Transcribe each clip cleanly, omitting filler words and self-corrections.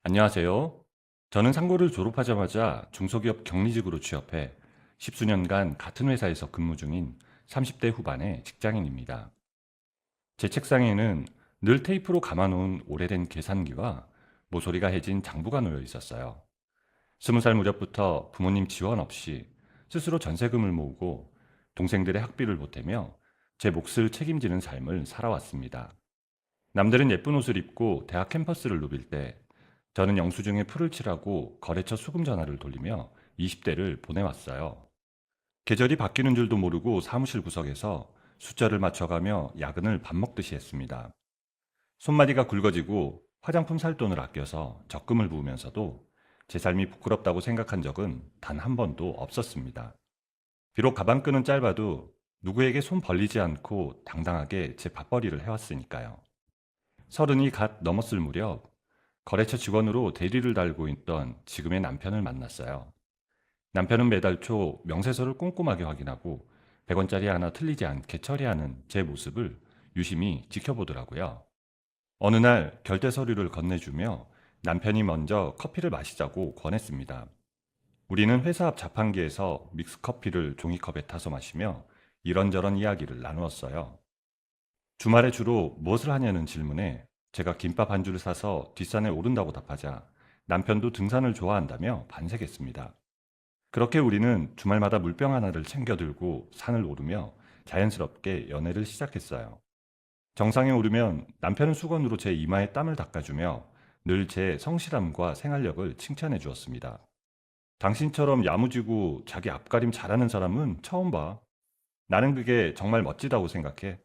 안녕하세요. 저는 상고를 졸업하자마자 중소기업 격리직으로 취업해 십수년간 같은 회사에서 근무 중인 30대 후반의 직장인입니다. 제 책상에는 늘 테이프로 감아놓은 오래된 계산기와 모서리가 해진 장부가 놓여 있었어요. 20살 무렵부터 부모님 지원 없이 스스로 전세금을 모으고 동생들의 학비를 보태며 제 몫을 책임지는 삶을 살아왔습니다. 남들은 예쁜 옷을 입고 대학 캠퍼스를 누빌 때 저는 영수증에 풀을 칠하고 거래처 수금 전화를 돌리며 20대를 보내왔어요. 계절이 바뀌는 줄도 모르고 사무실 구석에서 숫자를 맞춰가며 야근을 밥 먹듯이 했습니다. 손마디가 굵어지고 화장품 살 돈을 아껴서 적금을 부으면서도 제 삶이 부끄럽다고 생각한 적은 단 한 번도 없었습니다. 비록 가방끈은 짧아도 누구에게 손 벌리지 않고 당당하게 제 밥벌이를 해왔으니까요. 서른이 갓 넘었을 무렵 거래처 직원으로 대리를 달고 있던 지금의 남편을 만났어요. 남편은 매달 초 명세서를 꼼꼼하게 확인하고 100원짜리 하나 틀리지 않게 처리하는 제 모습을 유심히 지켜보더라고요. 어느 날 결제 서류를 건네주며 남편이 먼저 커피를 마시자고 권했습니다. 우리는 회사 앞 자판기에서 믹스커피를 종이컵에 타서 마시며 이런저런 이야기를 나누었어요. 주말에 주로 무엇을 하냐는 질문에 제가 김밥 한 줄 사서 뒷산에 오른다고 답하자 남편도 등산을 좋아한다며 반색했습니다. 그렇게 우리는 주말마다 물병 하나를 챙겨 들고 산을 오르며 자연스럽게 연애를 시작했어요. 정상에 오르면 남편은 수건으로 제 이마에 땀을 닦아주며 늘 제 성실함과 생활력을 칭찬해 주었습니다. 당신처럼 야무지고 자기 앞가림 잘하는 사람은 처음 봐. 나는 그게 정말 멋지다고 생각해.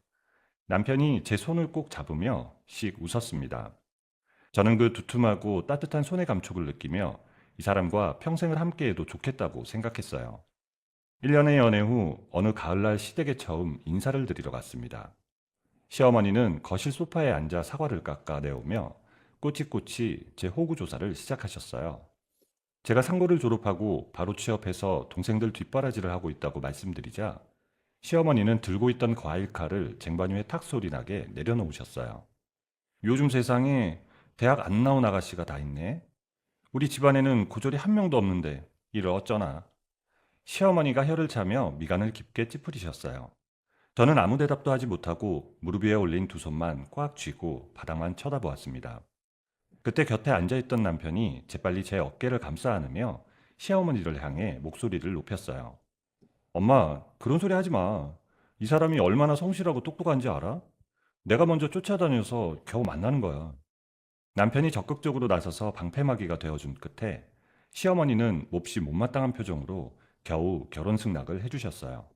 남편이 제 손을 꼭 잡으며 씩 웃었습니다. 저는 그 두툼하고 따뜻한 손의 감촉을 느끼며 이 사람과 평생을 함께해도 좋겠다고 생각했어요. 1년의 연애 후 어느 가을날 시댁에 처음 인사를 드리러 갔습니다. 시어머니는 거실 소파에 앉아 사과를 깎아 내오며 꼬치꼬치 제 호구 조사를 시작하셨어요. 제가 상고를 졸업하고 바로 취업해서 동생들 뒷바라지를 하고 있다고 말씀드리자 시어머니는 들고 있던 과일칼을 쟁반 위에 탁 소리 나게 내려놓으셨어요. 요즘 세상에 대학 안 나온 아가씨가 다 있네. 우리 집안에는 고졸이 한 명도 없는데 이를 어쩌나. 시어머니가 혀를 차며 미간을 깊게 찌푸리셨어요. 저는 아무 대답도 하지 못하고 무릎 위에 올린 두 손만 꽉 쥐고 바닥만 쳐다보았습니다. 그때 곁에 앉아있던 남편이 재빨리 제 어깨를 감싸 안으며 시어머니를 향해 목소리를 높였어요. 엄마, 그런 소리 하지 마. 이 사람이 얼마나 성실하고 똑똑한지 알아? 내가 먼저 쫓아다녀서 겨우 만나는 거야. 남편이 적극적으로 나서서 방패막이가 되어준 끝에 시어머니는 몹시 못마땅한 표정으로 겨우 결혼 승낙을 해주셨어요.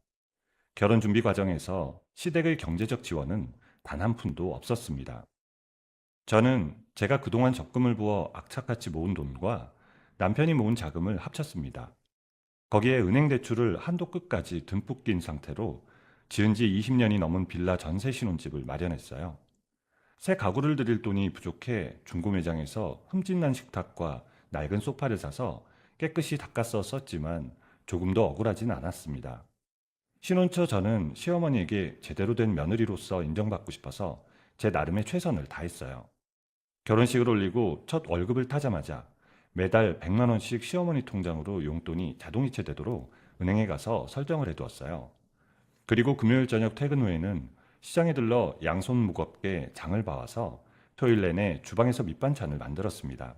결혼 준비 과정에서 시댁의 경제적 지원은 단 한 푼도 없었습니다. 저는 제가 그동안 적금을 부어 악착같이 모은 돈과 남편이 모은 자금을 합쳤습니다. 거기에 은행 대출을 한도 끝까지 듬뿍 낀 상태로 지은 지 20년이 넘은 빌라 전세 신혼집을 마련했어요. 새 가구를 들일 돈이 부족해 중고 매장에서 흠집난 식탁과 낡은 소파를 사서 깨끗이 닦아서 썼지만 조금도 억울하진 않았습니다. 신혼초 저는 시어머니에게 제대로 된 며느리로서 인정받고 싶어서 제 나름의 최선을 다했어요. 결혼식을 올리고 첫 월급을 타자마자 매달 100만 원씩 시어머니 통장으로 용돈이 자동이체되도록 은행에 가서 설정을 해두었어요. 그리고 금요일 저녁 퇴근 후에는 시장에 들러 양손 무겁게 장을 봐와서 토요일 내내 주방에서 밑반찬을 만들었습니다.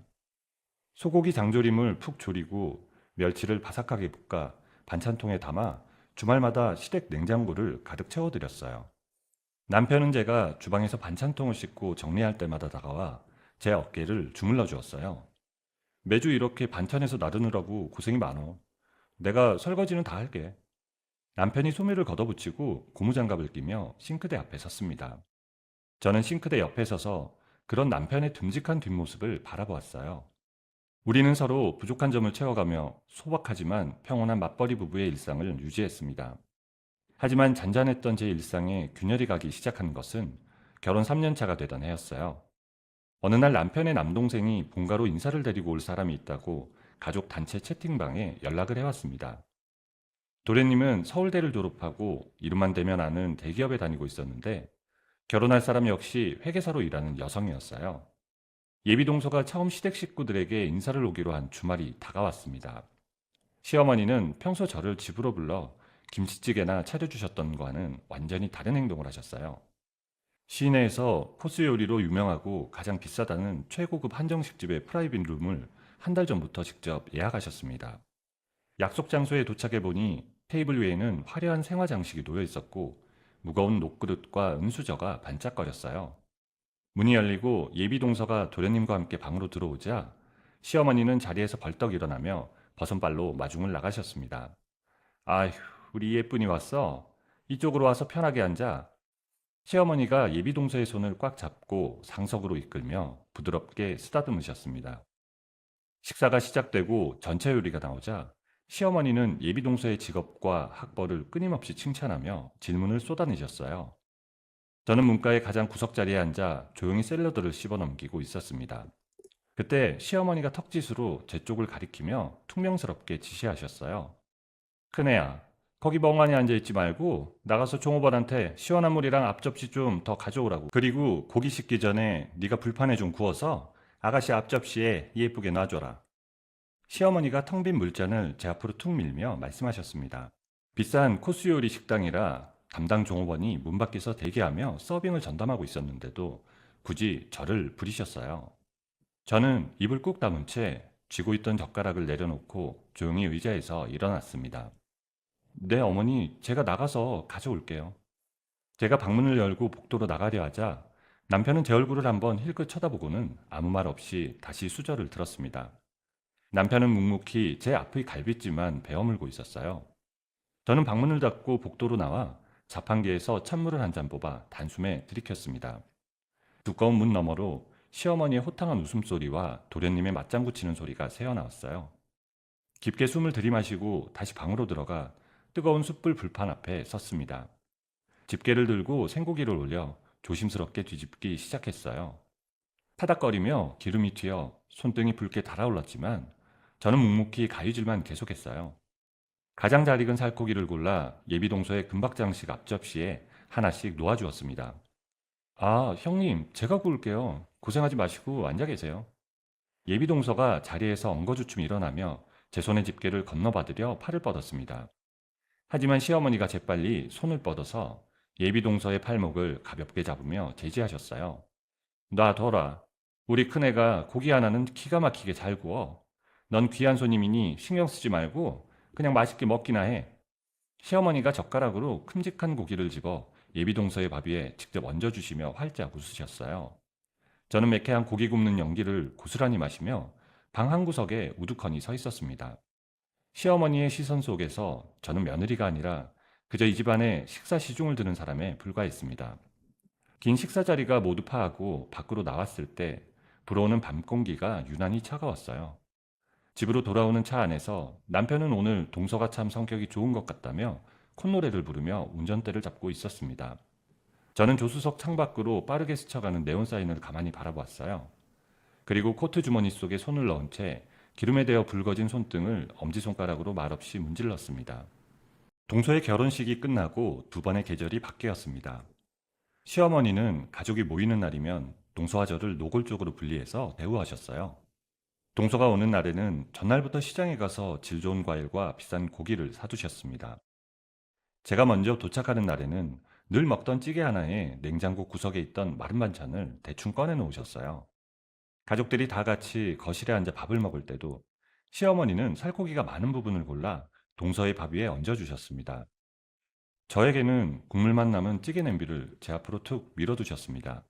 소고기 장조림을 푹 졸이고 멸치를 바삭하게 볶아 반찬통에 담아 주말마다 시댁 냉장고를 가득 채워드렸어요. 남편은 제가 주방에서 반찬통을 씻고 정리할 때마다 다가와 제 어깨를 주물러 주었어요. 매주 이렇게 반찬에서 나르느라고 고생이 많어. 내가 설거지는 다 할게. 남편이 소매를 걷어붙이고 고무장갑을 끼며 싱크대 앞에 섰습니다. 저는 싱크대 옆에 서서 그런 남편의 듬직한 뒷모습을 바라보았어요. 우리는 서로 부족한 점을 채워가며 소박하지만 평온한 맞벌이 부부의 일상을 유지했습니다. 하지만 잔잔했던 제 일상에 균열이 가기 시작한 것은 결혼 3년 차가 되던 해였어요. 어느 날 남편의 남동생이 본가로 인사를 데리고 올 사람이 있다고 가족 단체 채팅방에 연락을 해왔습니다. 도련님은 서울대를 졸업하고 이름만 대면 아는 대기업에 다니고 있었는데 결혼할 사람 역시 회계사로 일하는 여성이었어요. 예비동서가 처음 시댁 식구들에게 인사를 오기로 한 주말이 다가왔습니다. 시어머니는 평소 저를 집으로 불러 김치찌개나 차려주셨던 거와는 완전히 다른 행동을 하셨어요. 시내에서 코스 요리로 유명하고 가장 비싸다는 최고급 한정식집의 프라이빗 룸을 한 달 전부터 직접 예약하셨습니다. 약속 장소에 도착해 보니 테이블 위에는 화려한 생화 장식이 놓여 있었고 무거운 녹그릇과 은수저가 반짝거렸어요. 문이 열리고 예비 동서가 도련님과 함께 방으로 들어오자 시어머니는 자리에서 벌떡 일어나며 버선발로 마중을 나가셨습니다. 아휴, 우리 예쁜이 왔어. 이쪽으로 와서 편하게 앉아. 시어머니가 예비 동서의 손을 꽉 잡고 상석으로 이끌며 부드럽게 쓰다듬으셨습니다. 식사가 시작되고 전체 요리가 나오자 시어머니는 예비 동서의 직업과 학벌을 끊임없이 칭찬하며 질문을 쏟아내셨어요. 저는 문가의 가장 구석자리에 앉아 조용히 샐러드를 씹어 넘기고 있었습니다. 그때 시어머니가 턱짓으로 제 쪽을 가리키며 퉁명스럽게 지시하셨어요. 큰애야, 거기 멍하니 앉아있지 말고 나가서 종업원한테 시원한 물이랑 앞접시 좀 더 가져오라고. 그리고 고기 식기 전에 네가 불판에 좀 구워서 아가씨 앞접시에 예쁘게 놔줘라. 시어머니가 텅 빈 물잔을 제 앞으로 툭 밀며 말씀하셨습니다. 비싼 코스 요리 식당이라 담당 종업원이 문 밖에서 대기하며 서빙을 전담하고 있었는데도 굳이 저를 부리셨어요. 저는 입을 꾹 다문 채 쥐고 있던 젓가락을 내려놓고 조용히 의자에서 일어났습니다. 네, 어머니, 제가 나가서 가져올게요. 제가 방문을 열고 복도로 나가려 하자 남편은 제 얼굴을 한번 힐끗 쳐다보고는 아무 말 없이 다시 수저를 들었습니다. 남편은 묵묵히 제 앞의 갈빗집만 베어물고 있었어요. 저는 방문을 닫고 복도로 나와 자판기에서 찬물을 한 잔 뽑아 단숨에 들이켰습니다. 두꺼운 문 너머로 시어머니의 호탕한 웃음소리와 도련님의 맞장구 치는 소리가 새어나왔어요. 깊게 숨을 들이마시고 다시 방으로 들어가 뜨거운 숯불 불판 앞에 섰습니다. 집게를 들고 생고기를 올려 조심스럽게 뒤집기 시작했어요. 타닥거리며 기름이 튀어 손등이 붉게 달아올랐지만 저는 묵묵히 가위질만 계속했어요. 가장 잘 익은 살코기를 골라 예비동서의 금박장식 앞접시에 하나씩 놓아주었습니다. 아, 형님, 제가 구울게요. 고생하지 마시고 앉아 계세요. 예비동서가 자리에서 엉거주춤 일어나며 제 손의 집게를 건너받으려 팔을 뻗었습니다. 하지만 시어머니가 재빨리 손을 뻗어서 예비동서의 팔목을 가볍게 잡으며 제지하셨어요. 놔둬라. 우리 큰애가 고기 하나는 기가 막히게 잘 구워. 넌 귀한 손님이니 신경 쓰지 말고 그냥 맛있게 먹기나 해. 시어머니가 젓가락으로 큼직한 고기를 집어 예비동서의 밥 위에 직접 얹어주시며 활짝 웃으셨어요. 저는 매캐한 고기 굽는 연기를 고스란히 마시며 방 한 구석에 우두커니 서 있었습니다. 시어머니의 시선 속에서 저는 며느리가 아니라 그저 이 집안의 식사 시중을 드는 사람에 불과했습니다. 긴 식사 자리가 모두 파하고 밖으로 나왔을 때 불어오는 밤 공기가 유난히 차가웠어요. 집으로 돌아오는 차 안에서 남편은 오늘 동서가 참 성격이 좋은 것 같다며 콧노래를 부르며 운전대를 잡고 있었습니다. 저는 조수석 창밖으로 빠르게 스쳐가는 네온사인을 가만히 바라보았어요. 그리고 코트 주머니 속에 손을 넣은 채 기름에 대어 붉어진 손등을 엄지손가락으로 말없이 문질렀습니다. 동서의 결혼식이 끝나고 두 번의 계절이 바뀌었습니다. 시어머니는 가족이 모이는 날이면 동서와 저를 노골적으로 분리해서 대우하셨어요. 동서가 오는 날에는 전날부터 시장에 가서 질 좋은 과일과 비싼 고기를 사두셨습니다. 제가 먼저 도착하는 날에는 늘 먹던 찌개 하나에 냉장고 구석에 있던 마른 반찬을 대충 꺼내 놓으셨어요. 가족들이 다 같이 거실에 앉아 밥을 먹을 때도 시어머니는 살코기가 많은 부분을 골라 동서의 밥 위에 얹어주셨습니다. 저에게는 국물만 남은 찌개 냄비를 제 앞으로 툭 밀어두셨습니다.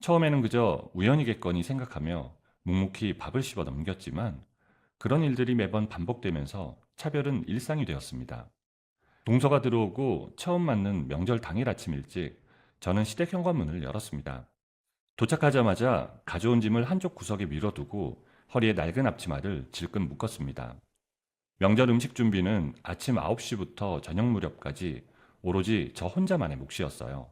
처음에는 그저 우연이겠거니 생각하며 묵묵히 밥을 씹어 넘겼지만 그런 일들이 매번 반복되면서 차별은 일상이 되었습니다. 동서가 들어오고 처음 맞는 명절 당일 아침 일찍 저는 시댁 현관문을 열었습니다. 도착하자마자 가져온 짐을 한쪽 구석에 밀어두고 허리에 낡은 앞치마를 질끈 묶었습니다. 명절 음식 준비는 아침 9시부터 저녁 무렵까지 오로지 저 혼자만의 몫이었어요.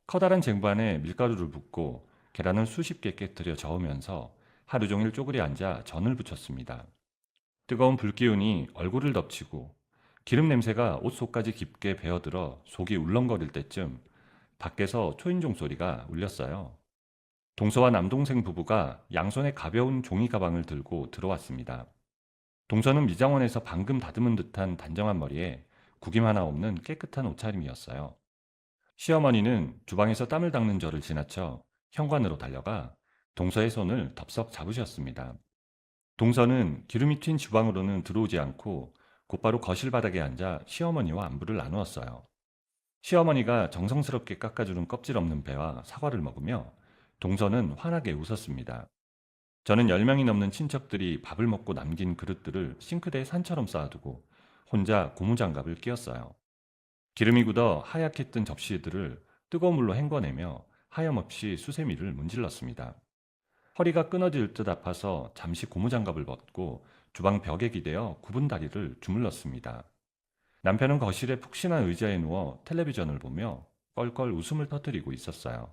커다란 쟁반에 밀가루를 붓고 계란을 수십 개 깨뜨려 저으면서 하루 종일 쪼그려 앉아 전을 부쳤습니다. 뜨거운 불기운이 얼굴을 덮치고 기름 냄새가 옷 속까지 깊게 배어들어 속이 울렁거릴 때쯤 밖에서 초인종 소리가 울렸어요. 동서와 남동생 부부가 양손에 가벼운 종이 가방을 들고 들어왔습니다. 동서는 미장원에서 방금 다듬은 듯한 단정한 머리에 구김 하나 없는 깨끗한 옷차림이었어요. 시어머니는 주방에서 땀을 닦는 저를 지나쳐 현관으로 달려가 동서의 손을 덥석 잡으셨습니다. 동서는 기름이 튄 주방으로는 들어오지 않고 곧바로 거실 바닥에 앉아 시어머니와 안부를 나누었어요. 시어머니가 정성스럽게 깎아주는 껍질 없는 배와 사과를 먹으며 동서는 환하게 웃었습니다. 저는 10명이 넘는 친척들이 밥을 먹고 남긴 그릇들을 싱크대에 산처럼 쌓아두고 혼자 고무장갑을 끼웠어요. 기름이 굳어 하얗게 뜬 접시들을 뜨거운 물로 헹궈내며 하염없이 수세미를 문질렀습니다. 허리가 끊어질 듯 아파서 잠시 고무장갑을 벗고 주방 벽에 기대어 굽은 다리를 주물렀습니다. 남편은 거실에 푹신한 의자에 누워 텔레비전을 보며 껄껄 웃음을 터뜨리고 있었어요.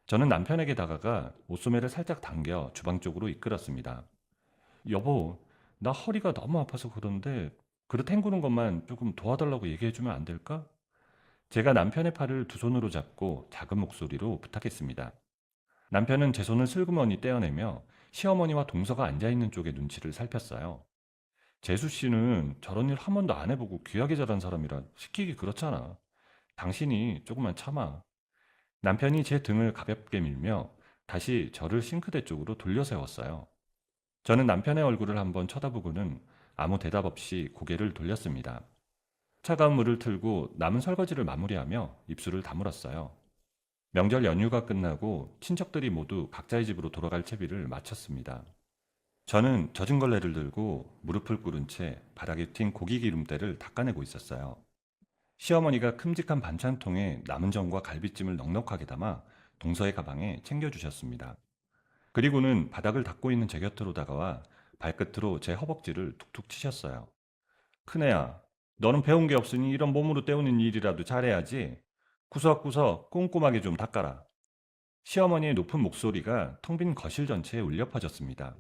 저는 남편에게 다가가 옷소매를 살짝 당겨 주방 쪽으로 이끌었습니다. 여보, 나 허리가 너무 아파서 그런데 그릇 헹구는 것만 조금 도와달라고 얘기해주면 안 될까? 제가 남편의 팔을 두 손으로 잡고 작은 목소리로 부탁했습니다. 남편은 제 손을 슬그머니 떼어내며 시어머니와 동서가 앉아있는 쪽의 눈치를 살폈어요. 재수 씨는 저런 일 한 번도 안 해보고 귀하게 자란 사람이라 시키기 그렇잖아. 당신이 조금만 참아. 남편이 제 등을 가볍게 밀며 다시 저를 싱크대 쪽으로 돌려 세웠어요. 저는 남편의 얼굴을 한번 쳐다보고는 아무 대답 없이 고개를 돌렸습니다. 차가운 물을 틀고 남은 설거지를 마무리하며 입술을 다물었어요. 명절 연휴가 끝나고 친척들이 모두 각자의 집으로 돌아갈 채비를 마쳤습니다. 저는 젖은 걸레를 들고 무릎을 꿇은 채 바닥에 튄 고기 기름때를 닦아내고 있었어요. 시어머니가 큼직한 반찬통에 남은 전과 갈비찜을 넉넉하게 담아 동서의 가방에 챙겨주셨습니다. 그리고는 바닥을 닦고 있는 제 곁으로 다가와 발끝으로 제 허벅지를 툭툭 치셨어요. 큰애야, 너는 배운 게 없으니 이런 몸으로 때우는 일이라도 잘해야지. 구석구석 꼼꼼하게 좀 닦아라. 시어머니의 높은 목소리가 텅 빈 거실 전체에 울려 퍼졌습니다.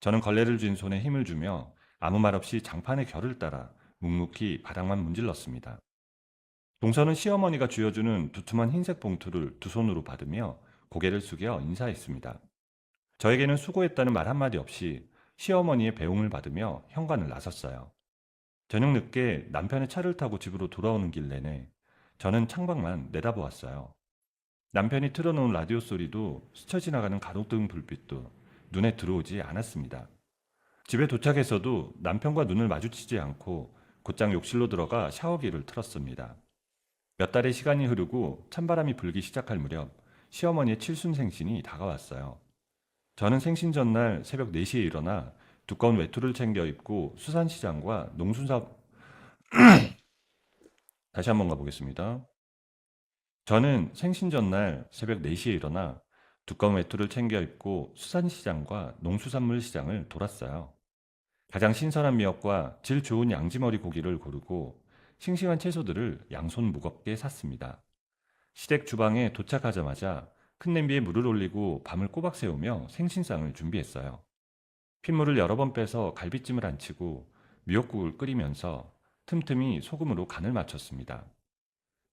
저는 걸레를 쥔 손에 힘을 주며 아무 말 없이 장판의 결을 따라 묵묵히 바닥만 문질렀습니다. 동서는 시어머니가 쥐어주는 두툼한 흰색 봉투를 두 손으로 받으며 고개를 숙여 인사했습니다. 저에게는 수고했다는 말 한마디 없이 시어머니의 배웅을 받으며 현관을 나섰어요. 저녁 늦게 남편의 차를 타고 집으로 돌아오는 길 내내 저는 창밖만 내다보았어요. 남편이 틀어놓은 라디오 소리도 스쳐 지나가는 가로등 불빛도 눈에 들어오지 않았습니다. 집에 도착해서도 남편과 눈을 마주치지 않고 곧장 욕실로 들어가 샤워기를 틀었습니다. 몇 달의 시간이 흐르고 찬바람이 불기 시작할 무렵 시어머니의 칠순생신이 다가왔어요. 저는 생신 전날 새벽 4시에 일어나 두꺼운 외투를 챙겨 입고 수산시장과 농수산 다시 한번 가보겠습니다. 저는 생신 전날 새벽 4시에 일어나 두꺼운 외투를 챙겨 입고 수산시장과 농수산물 시장을 돌았어요. 가장 신선한 미역과 질 좋은 양지머리 고기를 고르고 싱싱한 채소들을 양손 무겁게 샀습니다. 시댁 주방에 도착하자마자 큰 냄비에 물을 올리고 밤을 꼬박 새우며 생신상을 준비했어요. 핏물을 여러 번 빼서 갈비찜을 안치고 미역국을 끓이면서 틈틈이 소금으로 간을 맞췄습니다.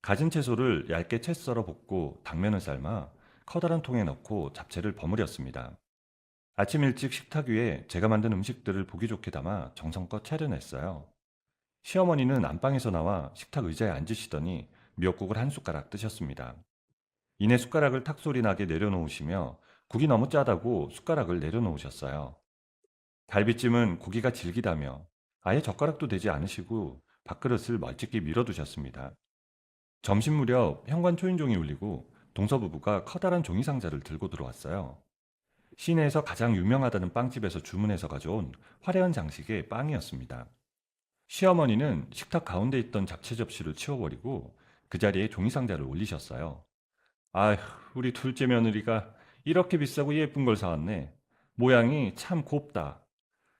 가진 채소를 얇게 채 썰어 볶고 당면을 삶아 커다란 통에 넣고 잡채를 버무렸습니다. 아침 일찍 식탁 위에 제가 만든 음식들을 보기 좋게 담아 정성껏 차려냈어요. 시어머니는 안방에서 나와 식탁 의자에 앉으시더니 미역국을 한 숟가락 뜨셨습니다. 이내 숟가락을 탁소리 나게 내려놓으시며 국이 너무 짜다고 숟가락을 내려놓으셨어요. 갈비찜은 고기가 질기다며 아예 젓가락도 되지 않으시고 밥그릇을 멀찍이 밀어두셨습니다. 점심 무렵 현관 초인종이 울리고 동서부부가 커다란 종이상자를 들고 들어왔어요. 시내에서 가장 유명하다는 빵집에서 주문해서 가져온 화려한 장식의 빵이었습니다. 시어머니는 식탁 가운데 있던 잡채 접시를 치워버리고 그 자리에 종이상자를 올리셨어요. 아휴, 우리 둘째 며느리가 이렇게 비싸고 예쁜 걸 사왔네. 모양이 참 곱다.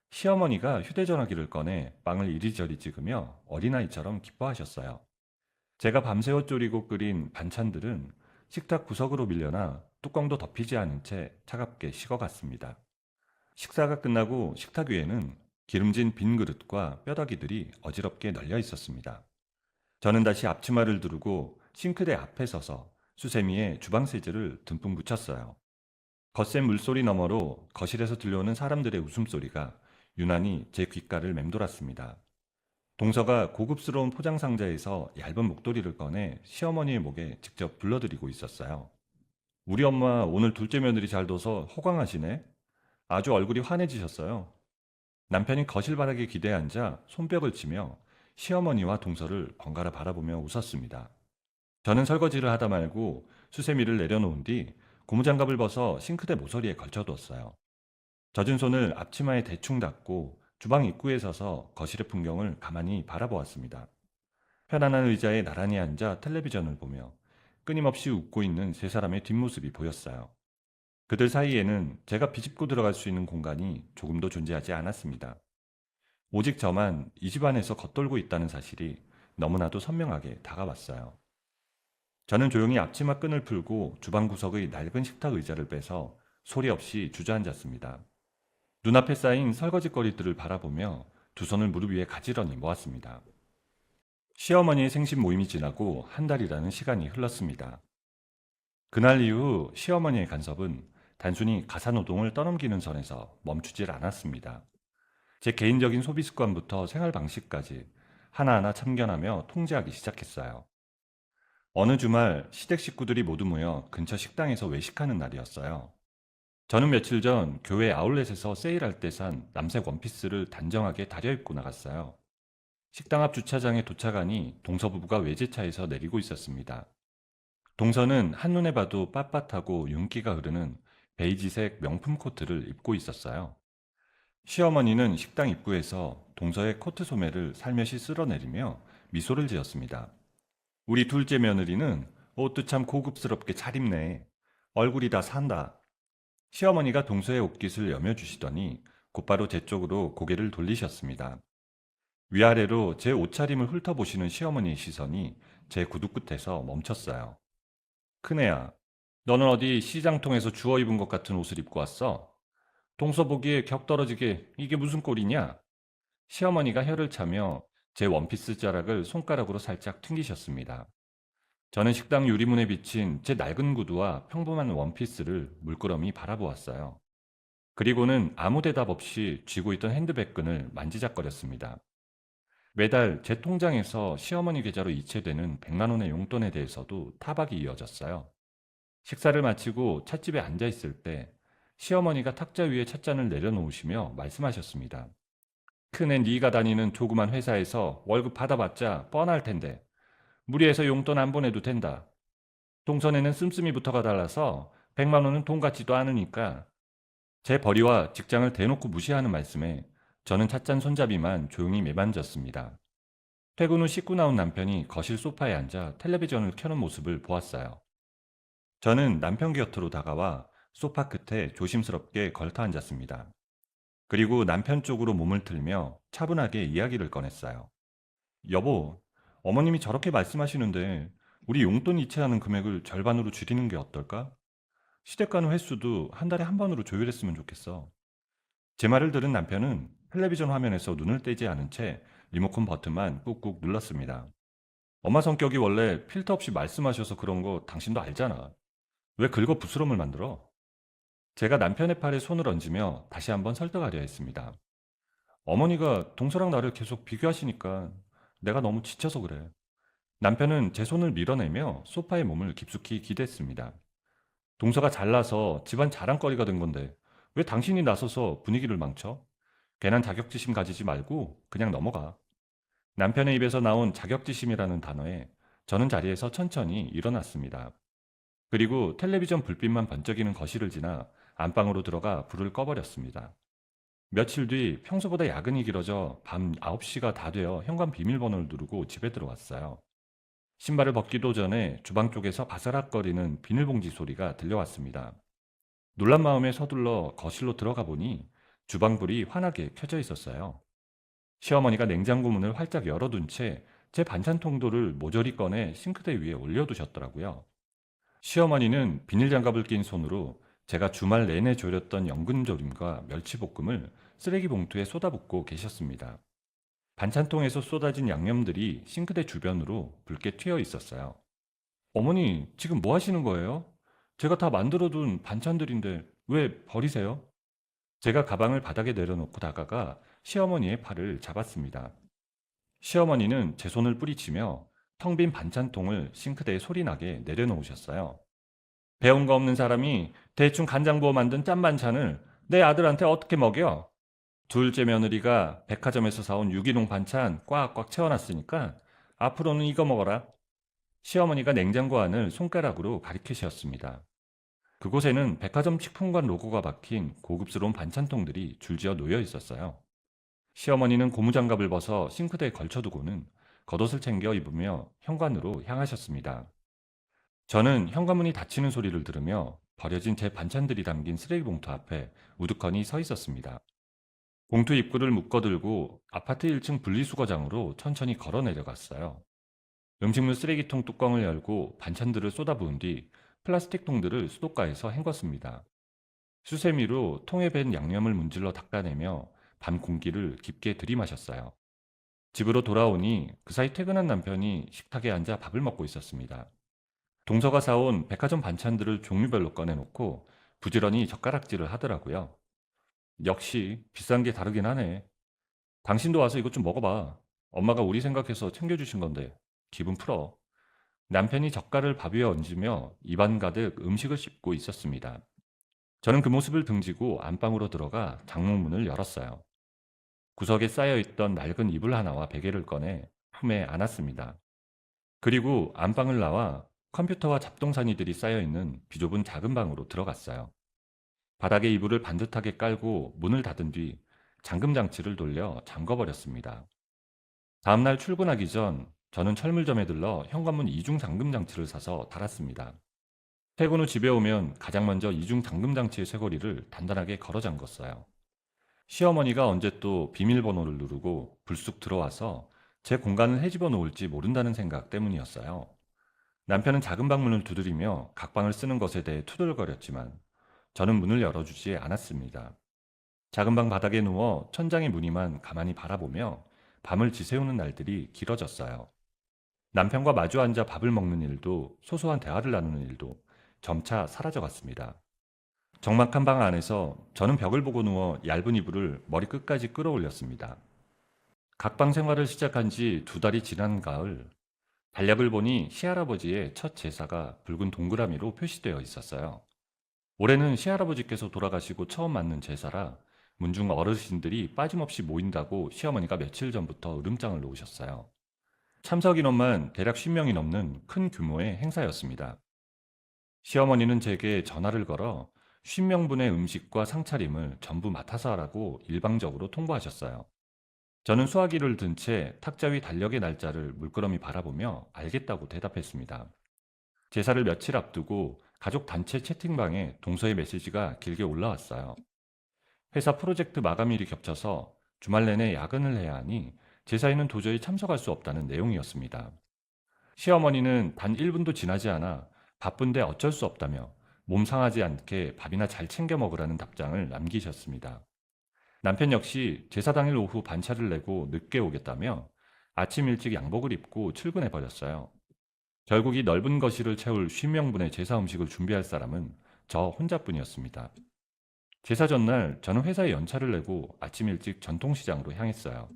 시어머니가 휴대전화기를 꺼내 빵을 이리저리 찍으며 어린아이처럼 기뻐하셨어요. 제가 밤새워 졸이고 끓인 반찬들은 식탁 구석으로 밀려나 뚜껑도 덮이지 않은 채 차갑게 식어갔습니다. 식사가 끝나고 식탁 위에는 기름진 빈 그릇과 뼈다귀들이 어지럽게 널려 있었습니다. 저는 다시 앞치마를 두르고 싱크대 앞에 서서 수세미에 주방 세제를 듬뿍 묻혔어요. 거센 물소리 너머로 거실에서 들려오는 사람들의 웃음소리가 유난히 제 귓가를 맴돌았습니다. 동서가 고급스러운 포장 상자에서 얇은 목도리를 꺼내 시어머니의 목에 직접 불러드리고 있었어요. 우리 엄마 오늘 둘째 며느리 잘 둬서 호강하시네. 아주 얼굴이 환해지셨어요. 남편이 거실 바닥에 기대어 앉아 손뼉을 치며 시어머니와 동서를 번갈아 바라보며 웃었습니다. 저는 설거지를 하다 말고 수세미를 내려놓은 뒤 고무장갑을 벗어 싱크대 모서리에 걸쳐두었어요. 젖은 손을 앞치마에 대충 닦고 주방 입구에 서서 거실의 풍경을 가만히 바라보았습니다. 편안한 의자에 나란히 앉아 텔레비전을 보며 끊임없이 웃고 있는 세 사람의 뒷모습이 보였어요. 그들 사이에는 제가 비집고 들어갈 수 있는 공간이 조금도 존재하지 않았습니다. 오직 저만 이 집 안에서 겉돌고 있다는 사실이 너무나도 선명하게 다가왔어요. 저는 조용히 앞치마 끈을 풀고 주방 구석의 낡은 식탁 의자를 빼서 소리 없이 주저앉았습니다. 눈앞에 쌓인 설거지거리들을 바라보며 두 손을 무릎 위에 가지런히 모았습니다. 시어머니의 생신 모임이 지나고 한 달이라는 시간이 흘렀습니다. 그날 이후 시어머니의 간섭은 단순히 가사노동을 떠넘기는 선에서 멈추질 않았습니다. 제 개인적인 소비 습관부터 생활 방식까지 하나하나 참견하며 통제하기 시작했어요. 어느 주말 시댁 식구들이 모두 모여 근처 식당에서 외식하는 날이었어요. 저는 며칠 전 교회 아울렛에서 세일할 때 산 남색 원피스를 단정하게 다려입고 나갔어요. 식당 앞 주차장에 도착하니 동서 부부가 외제차에서 내리고 있었습니다. 동서는 한눈에 봐도 빳빳하고 윤기가 흐르는 베이지색 명품 코트를 입고 있었어요. 시어머니는 식당 입구에서 동서의 코트 소매를 살며시 쓸어내리며 미소를 지었습니다. 우리 둘째 며느리는 옷도 참 고급스럽게 잘 입네. 얼굴이 다 산다. 시어머니가 동서의 옷깃을 여며주시더니 곧바로 제 쪽으로 고개를 돌리셨습니다. 위아래로 제 옷차림을 훑어보시는 시어머니의 시선이 제 구두 끝에서 멈췄어요. 큰애야, 너는 어디 시장통에서 주워 입은 것 같은 옷을 입고 왔어? 동서 보기에 격 떨어지게 이게 무슨 꼴이냐? 시어머니가 혀를 차며 제 원피스 자락을 손가락으로 살짝 튕기셨습니다. 저는 식당 유리문에 비친 제 낡은 구두와 평범한 원피스를 물끄러미 바라보았어요. 그리고는 아무 대답 없이 쥐고 있던 핸드백 끈을 만지작거렸습니다. 매달 제 통장에서 시어머니 계좌로 이체되는 100만 원의 용돈에 대해서도 타박이 이어졌어요. 식사를 마치고 찻집에 앉아 있을 때 시어머니가 탁자 위에 찻잔을 내려놓으시며 말씀하셨습니다. 큰애 네가 다니는 조그만 회사에서 월급 받아봤자 뻔할 텐데 무리해서 용돈 안 보내도 된다. 동선에는 씀씀이부터가 달라서 100만 원은 돈 같지도 않으니까. 제 벌이와 직장을 대놓고 무시하는 말씀에 저는 찻잔 손잡이만 조용히 매만졌습니다. 퇴근 후 씻고 나온 남편이 거실 소파에 앉아 텔레비전을 켜는 모습을 보았어요. 저는 남편 곁으로 다가와 소파 끝에 조심스럽게 걸터 앉았습니다. 그리고 남편 쪽으로 몸을 틀며 차분하게 이야기를 꺼냈어요. 여보, 어머님이 저렇게 말씀하시는데 우리 용돈 이체하는 금액을 절반으로 줄이는 게 어떨까? 시댁 가는 횟수도 한 달에 한 번으로 조율했으면 좋겠어. 제 말을 들은 남편은 텔레비전 화면에서 눈을 떼지 않은 채 리모컨 버튼만 꾹꾹 눌렀습니다. 엄마 성격이 원래 필터 없이 말씀하셔서 그런 거 당신도 알잖아. 왜 긁어 부스럼을 만들어? 제가 남편의 팔에 손을 얹으며 다시 한번 설득하려 했습니다. 어머니가 동서랑 나를 계속 비교하시니까 내가 너무 지쳐서 그래. 남편은 제 손을 밀어내며 소파에 몸을 깊숙이 기댔습니다. 동서가 잘나서 집안 자랑거리가 된 건데 왜 당신이 나서서 분위기를 망쳐? 괜한 자격지심 가지지 말고 그냥 넘어가. 남편의 입에서 나온 자격지심이라는 단어에 저는 자리에서 천천히 일어났습니다. 그리고 텔레비전 불빛만 번쩍이는 거실을 지나 안방으로 들어가 불을 꺼버렸습니다. 며칠 뒤 평소보다 야근이 길어져 밤 9시가 다 되어 현관 비밀번호를 누르고 집에 들어왔어요. 신발을 벗기도 전에 주방 쪽에서 바사락거리는 비닐봉지 소리가 들려왔습니다. 놀란 마음에 서둘러 거실로 들어가 보니 주방불이 환하게 켜져 있었어요. 시어머니가 냉장고 문을 활짝 열어둔 채 제 반찬통도를 모조리 꺼내 싱크대 위에 올려두셨더라고요. 시어머니는 비닐장갑을 낀 손으로 제가 주말 내내 졸였던 연근조림과 멸치볶음을 쓰레기 봉투에 쏟아붓고 계셨습니다. 반찬통에서 쏟아진 양념들이 싱크대 주변으로 붉게 튀어 있었어요. 어머니, 지금 뭐 하시는 거예요? 제가 다 만들어둔 반찬들인데 왜 버리세요? 제가 가방을 바닥에 내려놓고 다가가 시어머니의 팔을 잡았습니다. 시어머니는 제 손을 뿌리치며 텅 빈 반찬통을 싱크대에 소리나게 내려놓으셨어요. 배운 거 없는 사람이 대충 간장 부어 만든 짠 반찬을 내 아들한테 어떻게 먹여? 둘째 며느리가 백화점에서 사온 유기농 반찬 꽉꽉 채워놨으니까 앞으로는 이거 먹어라. 시어머니가 냉장고 안을 손가락으로 가리키셨습니다. 그곳에는 백화점 식품관 로고가 박힌 고급스러운 반찬통들이 줄지어 놓여 있었어요. 시어머니는 고무장갑을 벗어 싱크대에 걸쳐두고는 겉옷을 챙겨 입으며 현관으로 향하셨습니다. 저는 현관문이 닫히는 소리를 들으며 버려진 제 반찬들이 담긴 쓰레기 봉투 앞에 우두커니 서 있었습니다. 봉투 입구를 묶어들고 아파트 1층 분리수거장으로 천천히 걸어 내려갔어요. 음식물 쓰레기통 뚜껑을 열고 반찬들을 쏟아부은 뒤 플라스틱 통들을 수도가에서 헹궜습니다. 수세미로 통에 밴 양념을 문질러 닦아내며 밤 공기를 깊게 들이마셨어요. 집으로 돌아오니 그 사이 퇴근한 남편이 식탁에 앉아 밥을 먹고 있었습니다. 동서가 사온 백화점 반찬들을 종류별로 꺼내놓고 부지런히 젓가락질을 하더라고요. 역시 비싼 게 다르긴 하네. 당신도 와서 이것 좀 먹어봐. 엄마가 우리 생각해서 챙겨주신 건데 기분 풀어. 남편이 젓갈을 밥 위에 얹으며 입안 가득 음식을 씹고 있었습니다. 저는 그 모습을 등지고 안방으로 들어가 장롱문을 열었어요. 구석에 쌓여있던 낡은 이불 하나와 베개를 꺼내 품에 안았습니다. 그리고 안방을 나와 컴퓨터와 잡동사니들이 쌓여있는 비좁은 작은 방으로 들어갔어요. 바닥에 이불을 반듯하게 깔고 문을 닫은 뒤 잠금 장치를 돌려 잠궈버렸습니다. 다음날 출근하기 전 저는 철물점에 들러 현관문 이중 잠금 장치를 사서 달았습니다. 퇴근 후 집에 오면 가장 먼저 이중 잠금 장치의 쇠고리를 단단하게 걸어 잠궜어요. 시어머니가 언제 또 비밀번호를 누르고 불쑥 들어와서 제 공간을 헤집어 놓을지 모른다는 생각 때문이었어요. 남편은 작은 방문을 두드리며 각방을 쓰는 것에 대해 투덜거렸지만 저는 문을 열어주지 않았습니다. 작은 방 바닥에 누워 천장의 무늬만 가만히 바라보며 밤을 지새우는 날들이 길어졌어요. 남편과 마주 앉아 밥을 먹는 일도 소소한 대화를 나누는 일도 점차 사라져갔습니다. 적막한 방 안에서 저는 벽을 보고 누워 얇은 이불을 머리끝까지 끌어올렸습니다. 각방 생활을 시작한 지 2달이 지난 가을, 달력을 보니 시할아버지의 첫 제사가 붉은 동그라미로 표시되어 있었어요. 올해는 시할아버지께서 돌아가시고 처음 맞는 제사라 문중 어르신들이 빠짐없이 모인다고 시어머니가 며칠 전부터 으름장을 놓으셨어요. 참석 인원만 대략 10명이 넘는 큰 규모의 행사였습니다. 시어머니는 제게 전화를 걸어 50명분의 음식과 상차림을 전부 맡아서 하라고 일방적으로 통보하셨어요. 저는 수화기를 든 채 탁자 위 달력의 날짜를 물끄러미 바라보며 알겠다고 대답했습니다. 제사를 며칠 앞두고 가족 단체 채팅방에 동서의 메시지가 길게 올라왔어요. 회사 프로젝트 마감일이 겹쳐서 주말 내내 야근을 해야 하니 제사에는 도저히 참석할 수 없다는 내용이었습니다. 시어머니는 단 1분도 지나지 않아 바쁜데 어쩔 수 없다며 몸 상하지 않게 밥이나 잘 챙겨 먹으라는 답장을 남기셨습니다. 남편 역시 제사 당일 오후 반차를 내고 늦게 오겠다며 아침 일찍 양복을 입고 출근해 버렸어요. 결국 이 넓은 거실을 채울 50명분의 제사 음식을 준비할 사람은 저 혼자뿐이었습니다. 제사 전날 저는 회사에 연차를 내고 아침 일찍 전통시장으로 향했어요.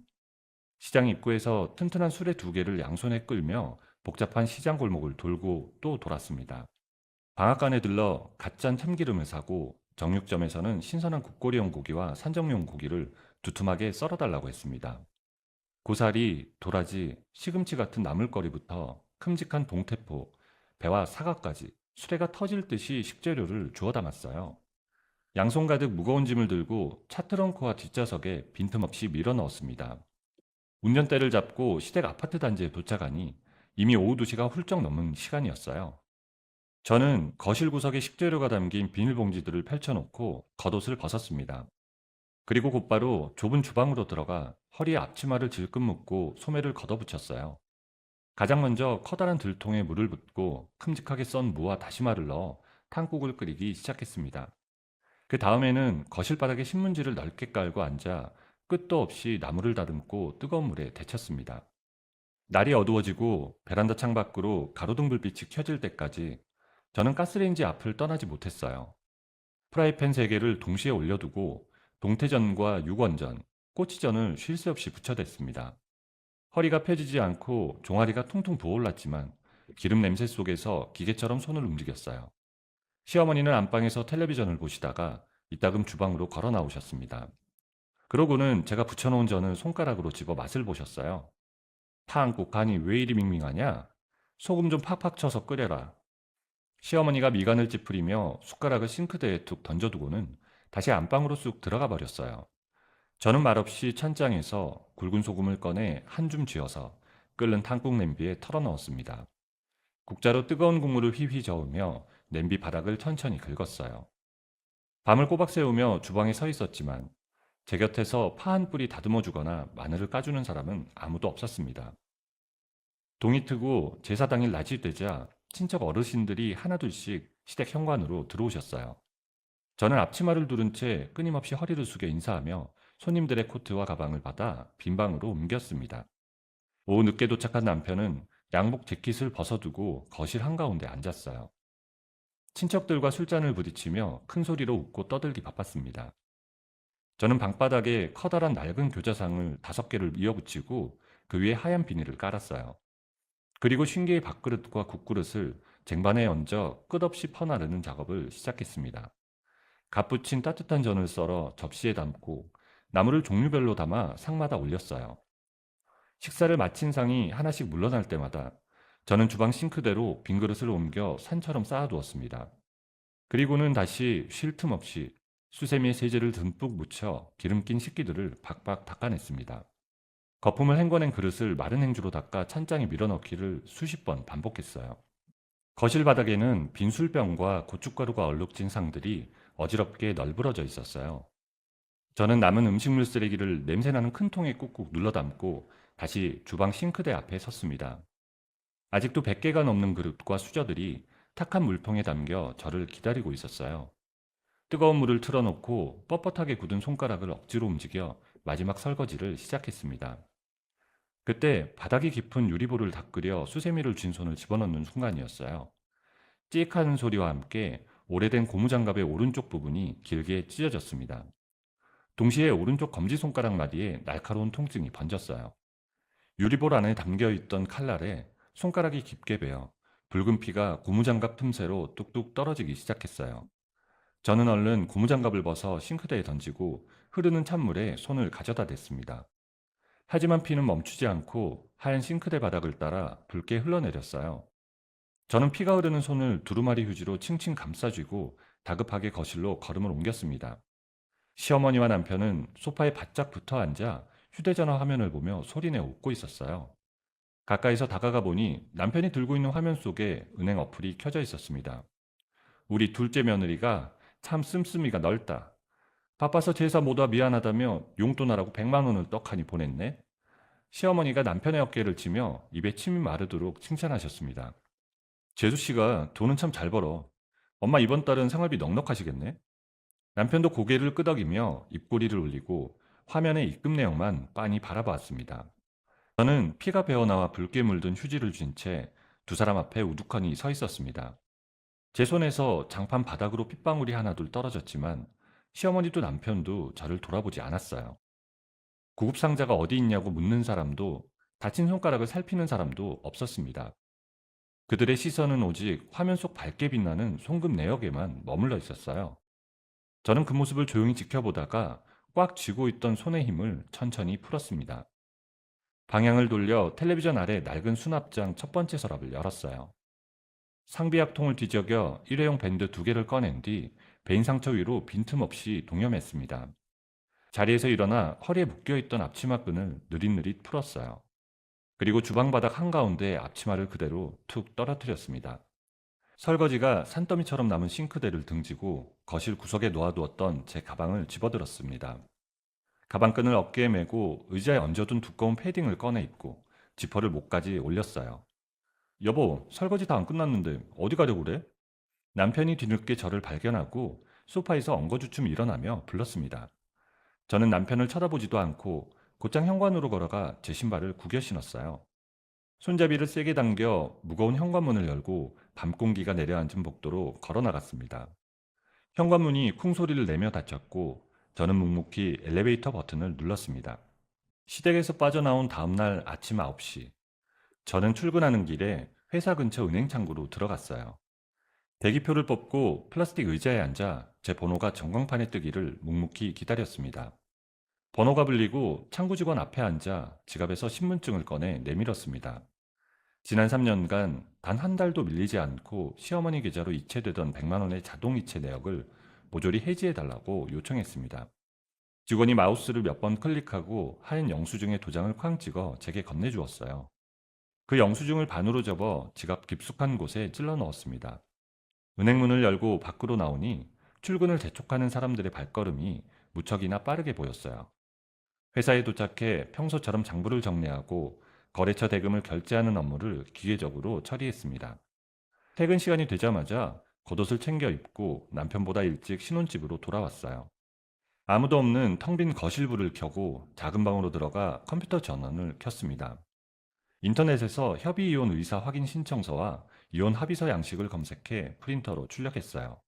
시장 입구에서 튼튼한 수레 2개를 양손에 끌며 복잡한 시장 골목을 돌고 또 돌았습니다. 방앗간에 들러 갓 짠 참기름을 사고 정육점에서는 신선한 국거리용 고기와 산정용 고기를 두툼하게 썰어달라고 했습니다. 고사리, 도라지, 시금치 같은 나물거리부터 큼직한 동태포, 배와 사과까지 수레가 터질 듯이 식재료를 주워 담았어요. 양손 가득 무거운 짐을 들고 차 트렁크와 뒷좌석에 빈틈없이 밀어 넣었습니다. 운전대를 잡고 시댁 아파트 단지에 도착하니 이미 오후 2시가 훌쩍 넘은 시간이었어요. 저는 거실 구석에 식재료가 담긴 비닐봉지들을 펼쳐놓고 겉옷을 벗었습니다. 그리고 곧바로 좁은 주방으로 들어가 허리에 앞치마를 질끈 묶고 소매를 걷어붙였어요. 가장 먼저 커다란 들통에 물을 붓고 큼직하게 썬 무와 다시마를 넣어 탕국을 끓이기 시작했습니다. 그 다음에는 거실 바닥에 신문지를 넓게 깔고 앉아 끝도 없이 나무를 다듬고 뜨거운 물에 데쳤습니다. 날이 어두워지고 베란다 창 밖으로 가로등 불빛이 켜질 때까지 저는 가스레인지 앞을 떠나지 못했어요. 프라이팬 3개를 동시에 올려두고 동태전과 육원전, 꼬치전을 쉴 새 없이 부쳐댔습니다. 허리가 펴지지 않고 종아리가 퉁퉁 부어올랐지만 기름 냄새 속에서 기계처럼 손을 움직였어요. 시어머니는 안방에서 텔레비전을 보시다가 이따금 주방으로 걸어 나오셨습니다. 그러고는 제가 부쳐놓은 전을 손가락으로 집어 맛을 보셨어요. 탕국 간이 왜 이리 밍밍하냐? 소금 좀 팍팍 쳐서 끓여라. 시어머니가 미간을 찌푸리며 숟가락을 싱크대에 툭 던져두고는 다시 안방으로 쑥 들어가 버렸어요. 저는 말없이 찬장에서 굵은 소금을 꺼내 한 줌 쥐어서 끓는 탕국 냄비에 털어 넣었습니다. 국자로 뜨거운 국물을 휘휘 저으며 냄비 바닥을 천천히 긁었어요. 밤을 꼬박 새우며 주방에 서 있었지만 제 곁에서 파 한 뿌리 다듬어 주거나 마늘을 까주는 사람은 아무도 없었습니다. 동이 트고 제사 당일 낮이 되자 친척 어르신들이 하나둘씩 시댁 현관으로 들어오셨어요. 저는 앞치마를 두른 채 끊임없이 허리를 숙여 인사하며 손님들의 코트와 가방을 받아 빈 방으로 옮겼습니다. 오후 늦게 도착한 남편은 양복 재킷을 벗어두고 거실 한가운데 앉았어요. 친척들과 술잔을 부딪히며 큰 소리로 웃고 떠들기 바빴습니다. 저는 방바닥에 커다란 낡은 교자상을 5개를 이어붙이고 그 위에 하얀 비닐을 깔았어요. 그리고 쉰개의 밥그릇과 국그릇을 쟁반에 얹어 끝없이 퍼나르는 작업을 시작했습니다. 갓 부친 따뜻한 전을 썰어 접시에 담고 나물을 종류별로 담아 상마다 올렸어요. 식사를 마친 상이 하나씩 물러날 때마다 저는 주방 싱크대로 빈 그릇을 옮겨 산처럼 쌓아두었습니다. 그리고는 다시 쉴 틈 없이 수세미에 세제를 듬뿍 묻혀 기름 낀 식기들을 박박 닦아냈습니다. 거품을 헹궈낸 그릇을 마른 행주로 닦아 찬장에 밀어넣기를 수십 번 반복했어요. 거실 바닥에는 빈 술병과 고춧가루가 얼룩진 상들이 어지럽게 널브러져 있었어요. 저는 남은 음식물 쓰레기를 냄새나는 큰 통에 꾹꾹 눌러 담고 다시 주방 싱크대 앞에 섰습니다. 아직도 100개가 넘는 그릇과 수저들이 탁한 물통에 담겨 저를 기다리고 있었어요. 뜨거운 물을 틀어놓고 뻣뻣하게 굳은 손가락을 억지로 움직여 마지막 설거지를 시작했습니다. 그때 바닥이 깊은 유리볼을 닦으려 수세미를 쥔 손을 집어넣는 순간이었어요. 찍 하는 소리와 함께 오래된 고무장갑의 오른쪽 부분이 길게 찢어졌습니다. 동시에 오른쪽 검지손가락 마디에 날카로운 통증이 번졌어요. 유리볼 안에 담겨있던 칼날에 손가락이 깊게 베어 붉은 피가 고무장갑 틈새로 뚝뚝 떨어지기 시작했어요. 저는 얼른 고무장갑을 벗어 싱크대에 던지고 흐르는 찬물에 손을 가져다 댔습니다. 하지만 피는 멈추지 않고 하얀 싱크대 바닥을 따라 붉게 흘러내렸어요. 저는 피가 흐르는 손을 두루마리 휴지로 칭칭 감싸쥐고 다급하게 거실로 걸음을 옮겼습니다. 시어머니와 남편은 소파에 바짝 붙어 앉아 휴대전화 화면을 보며 소리내 웃고 있었어요. 가까이서 다가가 보니 남편이 들고 있는 화면 속에 은행 어플이 켜져 있었습니다. 우리 둘째 며느리가 참 씀씀이가 넓다. 바빠서 제사 못 와 미안하다며 용돈하라고 100만 원을 떡하니 보냈네. 시어머니가 남편의 어깨를 치며 입에 침이 마르도록 칭찬하셨습니다. 재수 씨가 돈은 참 잘 벌어. 엄마 이번 달은 생활비 넉넉하시겠네. 남편도 고개를 끄덕이며 입꼬리를 올리고 화면의 입금 내용만 빤히 바라보았습니다. 저는 피가 배어나와 붉게 물든 휴지를 쥔 채 두 사람 앞에 우두커니 서 있었습니다. 제 손에서 장판 바닥으로 핏방울이 하나둘 떨어졌지만 시어머니도 남편도 저를 돌아보지 않았어요. 구급상자가 어디 있냐고 묻는 사람도 다친 손가락을 살피는 사람도 없었습니다. 그들의 시선은 오직 화면 속 밝게 빛나는 송금 내역에만 머물러 있었어요. 저는 그 모습을 조용히 지켜보다가 꽉 쥐고 있던 손의 힘을 천천히 풀었습니다. 방향을 돌려 텔레비전 아래 낡은 수납장 첫 번째 서랍을 열었어요. 상비약통을 뒤적여 일회용 밴드 2개를 꺼낸 뒤 베인 상처 위로 빈틈없이 동여맸습니다. 자리에서 일어나 허리에 묶여있던 앞치마끈을 느릿느릿 풀었어요. 그리고 주방 바닥 한가운데 앞치마를 그대로 툭 떨어뜨렸습니다. 설거지가 산더미처럼 남은 싱크대를 등지고 거실 구석에 놓아두었던 제 가방을 집어들었습니다. 가방끈을 어깨에 메고 의자에 얹어둔 두꺼운 패딩을 꺼내 입고 지퍼를 목까지 올렸어요. 여보, 설거지 다 안 끝났는데 어디 가려고 그래? 남편이 뒤늦게 저를 발견하고 소파에서 엉거주춤 일어나며 불렀습니다. 저는 남편을 쳐다보지도 않고 곧장 현관으로 걸어가 제 신발을 구겨 신었어요. 손잡이를 세게 당겨 무거운 현관문을 열고 밤 공기가 내려앉은 복도로 걸어 나갔습니다. 현관문이 쿵 소리를 내며 닫혔고 저는 묵묵히 엘리베이터 버튼을 눌렀습니다. 시댁에서 빠져나온 다음날 아침 9시, 저는 출근하는 길에 회사 근처 은행 창구로 들어갔어요. 대기표를 뽑고 플라스틱 의자에 앉아 제 번호가 전광판에 뜨기를 묵묵히 기다렸습니다. 번호가 불리고 창구 직원 앞에 앉아 지갑에서 신분증을 꺼내 내밀었습니다. 지난 3년간 단 한 달도 밀리지 않고 시어머니 계좌로 이체되던 100만 원의 자동 이체 내역을 모조리 해지해달라고 요청했습니다. 직원이 마우스를 몇 번 클릭하고 하얀 영수증의 도장을 쾅 찍어 제게 건네주었어요. 그 영수증을 반으로 접어 지갑 깊숙한 곳에 찔러 넣었습니다. 은행 문을 열고 밖으로 나오니 출근을 재촉하는 사람들의 발걸음이 무척이나 빠르게 보였어요. 회사에 도착해 평소처럼 장부를 정리하고 거래처 대금을 결제하는 업무를 기계적으로 처리했습니다. 퇴근 시간이 되자마자 겉옷을 챙겨 입고 남편보다 일찍 신혼집으로 돌아왔어요. 아무도 없는 텅 빈 거실불을 켜고 작은 방으로 들어가 컴퓨터 전원을 켰습니다. 인터넷에서 협의이혼 의사 확인 신청서와 이혼 합의서 양식을 검색해 프린터로 출력했어요.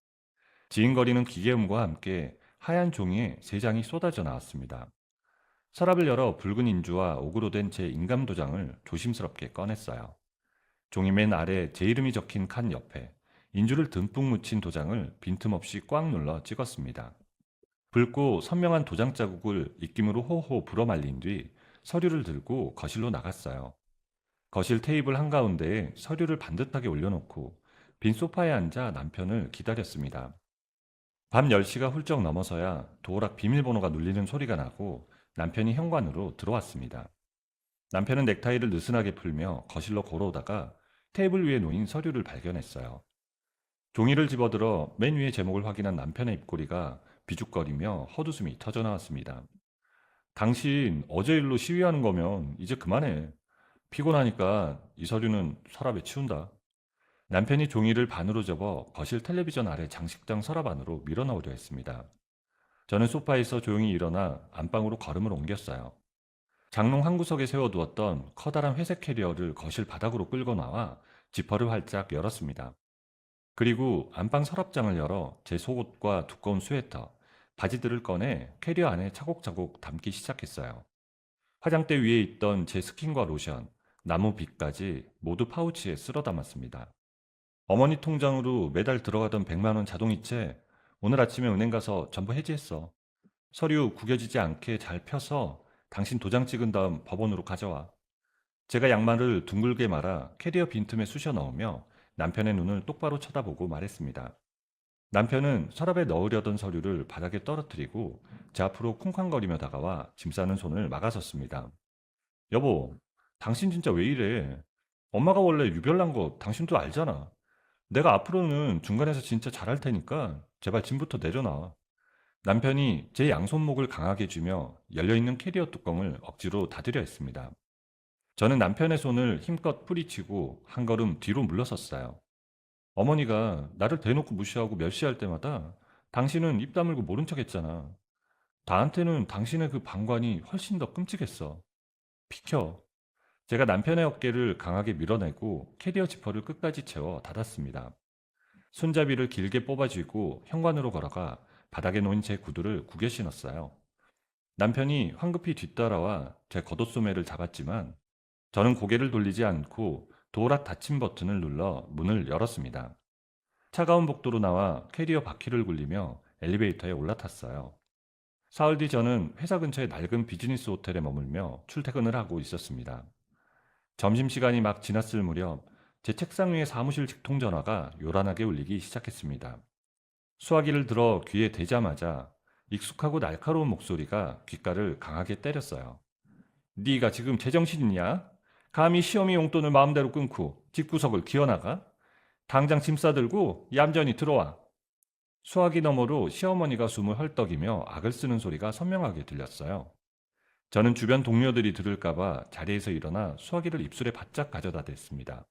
지인거리는 기계음과 함께 하얀 종이에 3장이 쏟아져 나왔습니다. 서랍을 열어 붉은 인주와 옥으로 된 제 인감 도장을 조심스럽게 꺼냈어요. 종이 맨 아래 제 이름이 적힌 칸 옆에 인주를 듬뿍 묻힌 도장을 빈틈없이 꽉 눌러 찍었습니다. 붉고 선명한 도장 자국을 입김으로 호호 불어 말린 뒤 서류를 들고 거실로 나갔어요. 거실 테이블 한가운데에 서류를 반듯하게 올려놓고 빈 소파에 앉아 남편을 기다렸습니다. 밤 10시가 훌쩍 넘어서야 도어락 비밀번호가 눌리는 소리가 나고 남편이 현관으로 들어왔습니다. 남편은 넥타이를 느슨하게 풀며 거실로 걸어오다가 테이블 위에 놓인 서류를 발견했어요. 종이를 집어들어 맨 위에 제목을 확인한 남편의 입꼬리가 비죽거리며 헛웃음이 터져나왔습니다. 당신 어제 일로 시위하는 거면 이제 그만해. 피곤하니까 이 서류는 서랍에 치운다. 남편이 종이를 반으로 접어 거실 텔레비전 아래 장식장 서랍 안으로 밀어넣으려 했습니다. 저는 소파에서 조용히 일어나 안방으로 걸음을 옮겼어요. 장롱 한 구석에 세워두었던 커다란 회색 캐리어를 거실 바닥으로 끌고 나와 지퍼를 활짝 열었습니다. 그리고 안방 서랍장을 열어 제 속옷과 두꺼운 스웨터, 바지들을 꺼내 캐리어 안에 차곡차곡 담기 시작했어요. 화장대 위에 있던 제 스킨과 로션, 나무 빗까지 모두 파우치에 쓸어 담았습니다. 어머니 통장으로 매달 들어가던 100만 원 자동이체 오늘 아침에 은행 가서 전부 해지했어. 서류 구겨지지 않게 잘 펴서 당신 도장 찍은 다음 법원으로 가져와. 제가 양말을 둥글게 말아 캐리어 빈틈에 쑤셔 넣으며 남편의 눈을 똑바로 쳐다보고 말했습니다. 남편은 서랍에 넣으려던 서류를 바닥에 떨어뜨리고 제 앞으로 쿵쾅거리며 다가와 짐 싸는 손을 막아섰습니다. 여보, 당신 진짜 왜 이래? 엄마가 원래 유별난 거 당신도 알잖아. 내가 앞으로는 중간에서 진짜 잘할 테니까 제발 짐부터 내려놔. 남편이 제 양손목을 강하게 쥐며 열려있는 캐리어 뚜껑을 억지로 닫으려 했습니다. 저는 남편의 손을 힘껏 뿌리치고 한 걸음 뒤로 물러섰어요. 어머니가 나를 대놓고 무시하고 멸시할 때마다 당신은 입 다물고 모른 척 했잖아. 나한테는 당신의 그 방관이 훨씬 더 끔찍했어. 비켜. 제가 남편의 어깨를 강하게 밀어내고 캐리어 지퍼를 끝까지 채워 닫았습니다. 손잡이를 길게 뽑아쥐고 현관으로 걸어가 바닥에 놓인 제 구두를 구겨 신었어요. 남편이 황급히 뒤따라와 제 겉옷소매를 잡았지만 저는 고개를 돌리지 않고 도어락 닫힘 버튼을 눌러 문을 열었습니다. 차가운 복도로 나와 캐리어 바퀴를 굴리며 엘리베이터에 올라탔어요. 사흘 뒤 저는 회사 근처의 낡은 비즈니스 호텔에 머물며 출퇴근을 하고 있었습니다. 점심시간이 막 지났을 무렵 제 책상 위의 사무실 직통전화가 요란하게 울리기 시작했습니다. 수화기를 들어 귀에 대자마자 익숙하고 날카로운 목소리가 귓가를 강하게 때렸어요. 네가 지금 제정신이냐? 감히 시어미 용돈을 마음대로 끊고 집구석을 기어나가? 당장 짐 싸들고 얌전히 들어와. 수화기 너머로 시어머니가 숨을 헐떡이며 악을 쓰는 소리가 선명하게 들렸어요. 저는 주변 동료들이 들을까봐 자리에서 일어나 수화기를 입술에 바짝 가져다 댔습니다.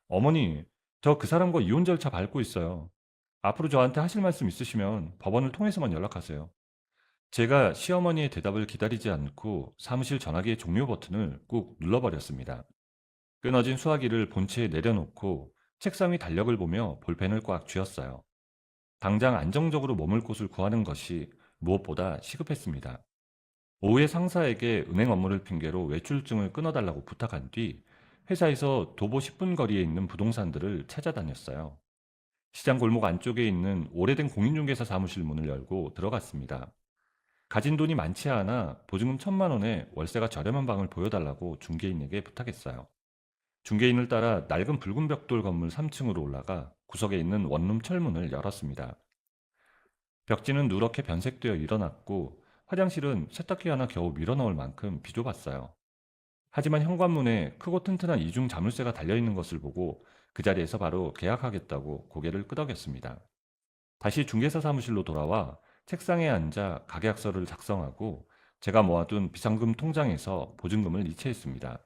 어머니, 저 그 사람과 이혼 절차 밟고 있어요. 앞으로 저한테 하실 말씀 있으시면 법원을 통해서만 연락하세요. 제가 시어머니의 대답을 기다리지 않고 사무실 전화기의 종료 버튼을 꾹 눌러버렸습니다. 끊어진 수화기를 본체에 내려놓고 책상 위 달력을 보며 볼펜을 꽉 쥐었어요. 당장 안정적으로 머물 곳을 구하는 것이 무엇보다 시급했습니다. 오후에 상사에게 은행 업무를 핑계로 외출증을 끊어달라고 부탁한 뒤 회사에서 도보 10분 거리에 있는 부동산들을 찾아다녔어요. 시장 골목 안쪽에 있는 오래된 공인중개사 사무실 문을 열고 들어갔습니다. 가진 돈이 많지 않아 보증금 1,000만 원에 월세가 저렴한 방을 보여달라고 중개인에게 부탁했어요. 중개인을 따라 낡은 붉은 벽돌 건물 3층으로 올라가 구석에 있는 원룸 철문을 열었습니다. 벽지는 누렇게 변색되어 일어났고 화장실은 세탁기 하나 겨우 밀어넣을 만큼 비좁았어요. 하지만 현관문에 크고 튼튼한 이중 자물쇠가 달려있는 것을 보고 그 자리에서 바로 계약하겠다고 고개를 끄덕였습니다. 다시 중개사 사무실로 돌아와 책상에 앉아 가계약서를 작성하고 제가 모아둔 비상금 통장에서 보증금을 이체했습니다.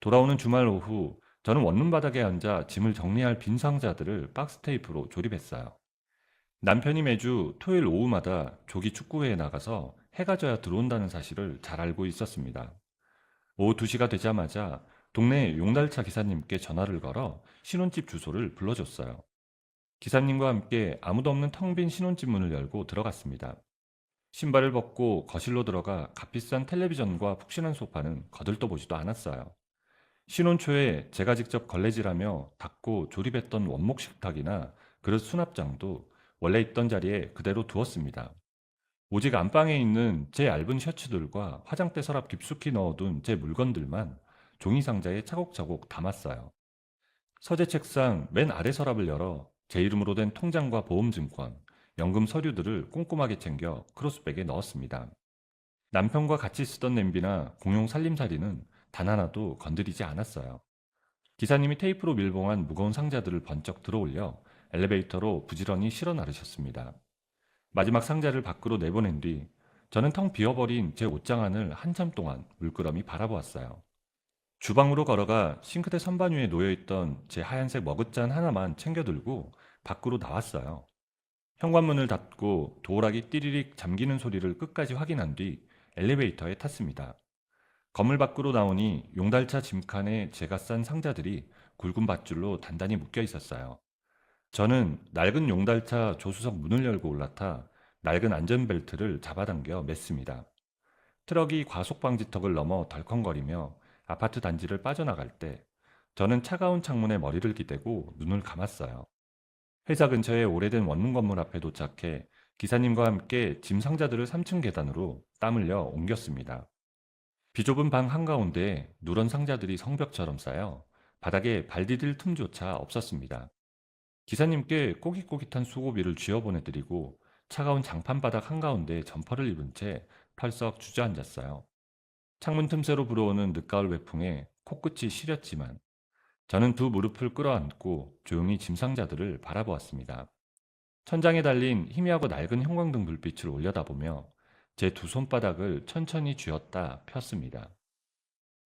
돌아오는 주말 오후 저는 원룸 바닥에 앉아 짐을 정리할 빈 상자들을 박스 테이프로 조립했어요. 남편이 매주 토요일 오후마다 조기 축구회에 나가서 해가 져야 들어온다는 사실을 잘 알고 있었습니다. 오후 2시가 되자마자 동네 용달차 기사님께 전화를 걸어 신혼집 주소를 불러줬어요. 기사님과 함께 아무도 없는 텅 빈 신혼집 문을 열고 들어갔습니다. 신발을 벗고 거실로 들어가 값비싼 텔레비전과 푹신한 소파는 거들떠보지도 않았어요. 신혼 초에 제가 직접 걸레질하며 닦고 조립했던 원목 식탁이나 그릇 수납장도 원래 있던 자리에 그대로 두었습니다. 오직 안방에 있는 제 얇은 셔츠들과 화장대 서랍 깊숙이 넣어둔 제 물건들만 종이 상자에 차곡차곡 담았어요. 서재 책상 맨 아래 서랍을 열어 제 이름으로 된 통장과 보험증권, 연금 서류들을 꼼꼼하게 챙겨 크로스백에 넣었습니다. 남편과 같이 쓰던 냄비나 공용 살림살이는 단 하나도 건드리지 않았어요. 기사님이 테이프로 밀봉한 무거운 상자들을 번쩍 들어올려 엘리베이터로 부지런히 실어 나르셨습니다. 마지막 상자를 밖으로 내보낸 뒤 저는 텅 비어버린 제 옷장 안을 한참 동안 물끄러미 바라보았어요. 주방으로 걸어가 싱크대 선반 위에 놓여있던 제 하얀색 머그잔 하나만 챙겨 들고 밖으로 나왔어요. 현관문을 닫고 도어락이 띠리릭 잠기는 소리를 끝까지 확인한 뒤 엘리베이터에 탔습니다. 건물 밖으로 나오니 용달차 짐칸에 제가 싼 상자들이 굵은 밧줄로 단단히 묶여 있었어요. 저는 낡은 용달차 조수석 문을 열고 올라타 낡은 안전벨트를 잡아당겨 맸습니다. 트럭이 과속방지턱을 넘어 덜컹거리며 아파트 단지를 빠져나갈 때 저는 차가운 창문에 머리를 기대고 눈을 감았어요. 회사 근처의 오래된 원룸 건물 앞에 도착해 기사님과 함께 짐 상자들을 3층 계단으로 땀 흘려 옮겼습니다. 비좁은 방 한가운데에 누런 상자들이 성벽처럼 쌓여 바닥에 발 디딜 틈조차 없었습니다. 기사님께 꼬깃꼬깃한 수고비를 쥐어보내드리고 차가운 장판 바닥 한가운데 점퍼를 입은 채 펄썩 주저앉았어요. 창문 틈새로 불어오는 늦가을 외풍에 코끝이 시렸지만 저는 두 무릎을 끌어안고 조용히 짐상자들을 바라보았습니다. 천장에 달린 희미하고 낡은 형광등 불빛을 올려다보며 제 두 손바닥을 천천히 쥐었다 폈습니다.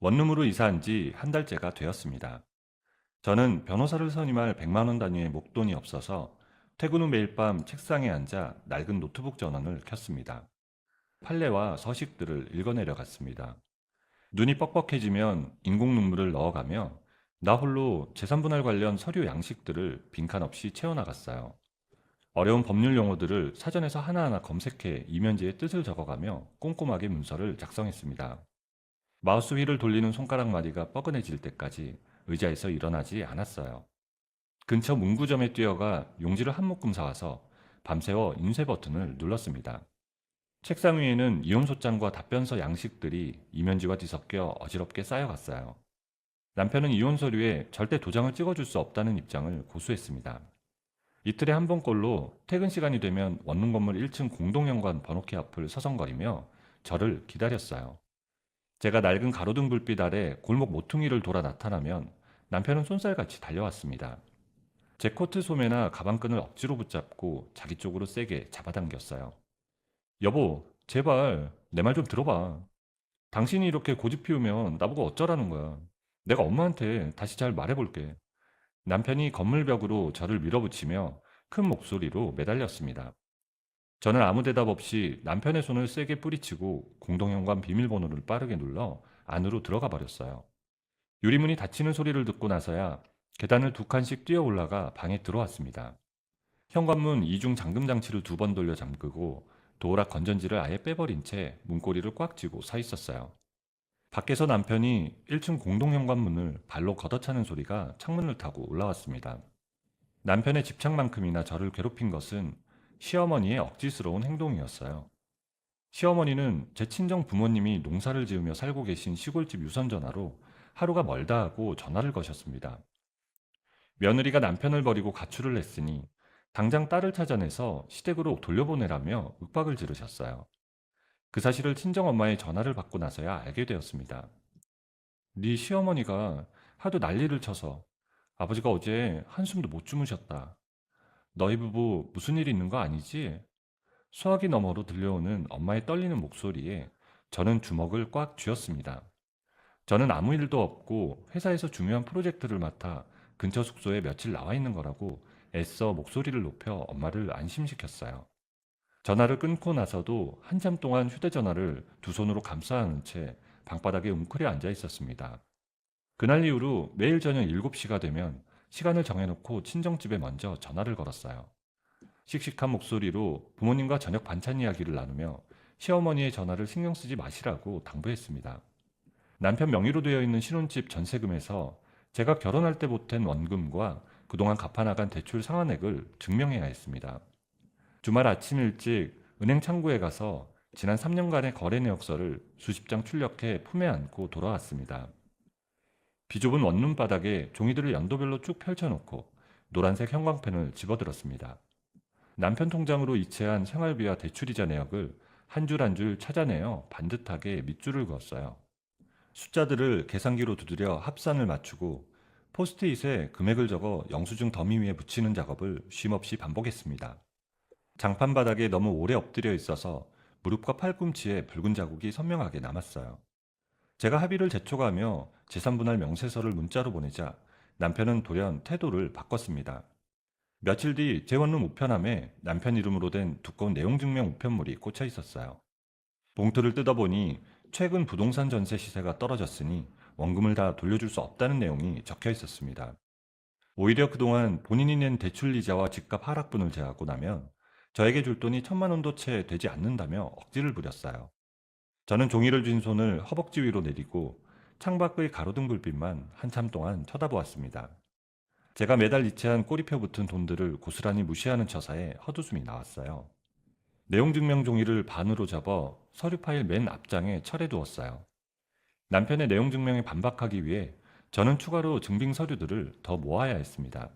원룸으로 이사한 지 한 달째가 되었습니다. 저는 변호사를 선임할 100만 원 단위의 목돈이 없어서 퇴근 후 매일 밤 책상에 앉아 낡은 노트북 전원을 켰습니다. 판례와 서식들을 읽어내려 갔습니다. 눈이 뻑뻑해지면 인공 눈물을 넣어가며 나 홀로 재산분할 관련 서류 양식들을 빈칸 없이 채워나갔어요. 어려운 법률 용어들을 사전에서 하나하나 검색해 이면지에 뜻을 적어가며 꼼꼼하게 문서를 작성했습니다. 마우스 휠을 돌리는 손가락 마디가 뻐근해질 때까지 의자에서 일어나지 않았어요. 근처 문구점에 뛰어가 용지를 한 묶음 사와서 밤새워 인쇄 버튼을 눌렀습니다. 책상 위에는 이혼소장과 답변서 양식들이 이면지와 뒤섞여 어지럽게 쌓여갔어요. 남편은 이혼 서류에 절대 도장을 찍어줄 수 없다는 입장을 고수했습니다. 이틀에 한 번꼴로 퇴근 시간이 되면 원룸 건물 1층 공동현관 번호키 앞을 서성거리며 저를 기다렸어요. 제가 낡은 가로등 불빛 아래 골목 모퉁이를 돌아 나타나면 남편은 쏜살같이 달려왔습니다. 제 코트 소매나 가방끈을 억지로 붙잡고 자기 쪽으로 세게 잡아당겼어요. 여보, 제발 내 말 좀 들어봐. 당신이 이렇게 고집 피우면 나보고 어쩌라는 거야. 내가 엄마한테 다시 잘 말해볼게. 남편이 건물벽으로 저를 밀어붙이며 큰 목소리로 매달렸습니다. 저는 아무 대답 없이 남편의 손을 세게 뿌리치고 공동현관 비밀번호를 빠르게 눌러 안으로 들어가 버렸어요. 유리문이 닫히는 소리를 듣고 나서야 계단을 두 칸씩 뛰어 올라가 방에 들어왔습니다. 현관문 이중 잠금 장치를 2번 돌려 잠그고 도어락 건전지를 아예 빼버린 채 문고리를 꽉 쥐고 서 있었어요. 밖에서 남편이 1층 공동 현관문을 발로 걷어차는 소리가 창문을 타고 올라왔습니다. 남편의 집착만큼이나 저를 괴롭힌 것은 시어머니의 억지스러운 행동이었어요. 시어머니는 제 친정 부모님이 농사를 지으며 살고 계신 시골집 유선전화로 하루가 멀다 하고 전화를 거셨습니다. 며느리가 남편을 버리고 가출을 했으니 당장 딸을 찾아내서 시댁으로 돌려보내라며 윽박을 지르셨어요. 그 사실을 친정엄마의 전화를 받고 나서야 알게 되었습니다. 네 시어머니가 하도 난리를 쳐서 아버지가 어제 한숨도 못 주무셨다. 너희 부부 무슨 일 있는 거 아니지? 소화기 너머로 들려오는 엄마의 떨리는 목소리에 저는 주먹을 꽉 쥐었습니다. 저는 아무 일도 없고 회사에서 중요한 프로젝트를 맡아 근처 숙소에 며칠 나와 있는 거라고 애써 목소리를 높여 엄마를 안심시켰어요. 전화를 끊고 나서도 한참 동안 휴대전화를 두 손으로 감싸 안은 채 방바닥에 웅크려 앉아 있었습니다. 그날 이후로 매일 저녁 7시가 되면 시간을 정해놓고 친정집에 먼저 전화를 걸었어요. 씩씩한 목소리로 부모님과 저녁 반찬 이야기를 나누며 시어머니의 전화를 신경 쓰지 마시라고 당부했습니다. 남편 명의로 되어 있는 신혼집 전세금에서 제가 결혼할 때 보탠 원금과 그동안 갚아나간 대출 상환액을 증명해야 했습니다. 주말 아침 일찍 은행 창구에 가서 지난 3년간의 거래 내역서를 수십 장 출력해 품에 안고 돌아왔습니다. 비좁은 원룸 바닥에 종이들을 연도별로 쭉 펼쳐놓고 노란색 형광펜을 집어들었습니다. 남편 통장으로 이체한 생활비와 대출이자 내역을 한 줄 한 줄 찾아내어 반듯하게 밑줄을 그었어요. 숫자들을 계산기로 두드려 합산을 맞추고 포스트잇에 금액을 적어 영수증 더미 위에 붙이는 작업을 쉼없이 반복했습니다. 장판 바닥에 너무 오래 엎드려 있어서 무릎과 팔꿈치에 붉은 자국이 선명하게 남았어요. 제가 합의를 재촉하며 재산분할 명세서를 문자로 보내자 남편은 돌연 태도를 바꿨습니다. 며칠 뒤 재원룸 우편함에 남편 이름으로 된 두꺼운 내용증명 우편물이 꽂혀 있었어요. 봉투를 뜯어보니 최근 부동산 전세 시세가 떨어졌으니 원금을 다 돌려줄 수 없다는 내용이 적혀 있었습니다. 오히려 그동안 본인이 낸 대출 이자와 집값 하락분을 제하고 나면 저에게 줄 돈이 1,000만 원도 채 되지 않는다며 억지를 부렸어요. 저는 종이를 쥔 손을 허벅지 위로 내리고 창밖의 가로등 불빛만 한참 동안 쳐다보았습니다. 제가 매달 이체한 꼬리표 붙은 돈들을 고스란히 무시하는 처사에 헛웃음이 나왔어요. 내용증명 종이를 반으로 접어 서류 파일 맨 앞장에 철해 두었어요. 남편의 내용증명에 반박하기 위해 저는 추가로 증빙 서류들을 더 모아야 했습니다.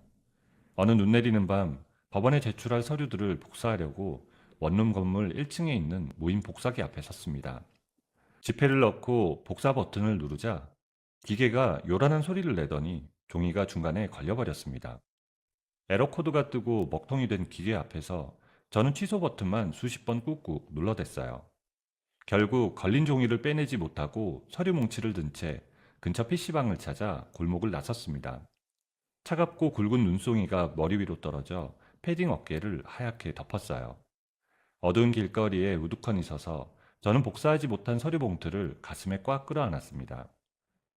어느 눈 내리는 밤 법원에 제출할 서류들을 복사하려고 원룸 건물 1층에 있는 무인 복사기 앞에 섰습니다. 지폐를 넣고 복사 버튼을 누르자 기계가 요란한 소리를 내더니 종이가 중간에 걸려버렸습니다. 에러 코드가 뜨고 먹통이 된 기계 앞에서 저는 취소 버튼만 수십 번 꾹꾹 눌러댔어요. 결국 걸린 종이를 빼내지 못하고 서류 뭉치를 든 채 근처 PC방을 찾아 골목을 나섰습니다. 차갑고 굵은 눈송이가 머리 위로 떨어져 패딩 어깨를 하얗게 덮었어요. 어두운 길거리에 우두커니 서서 저는 복사하지 못한 서류 봉투를 가슴에 꽉 끌어안았습니다.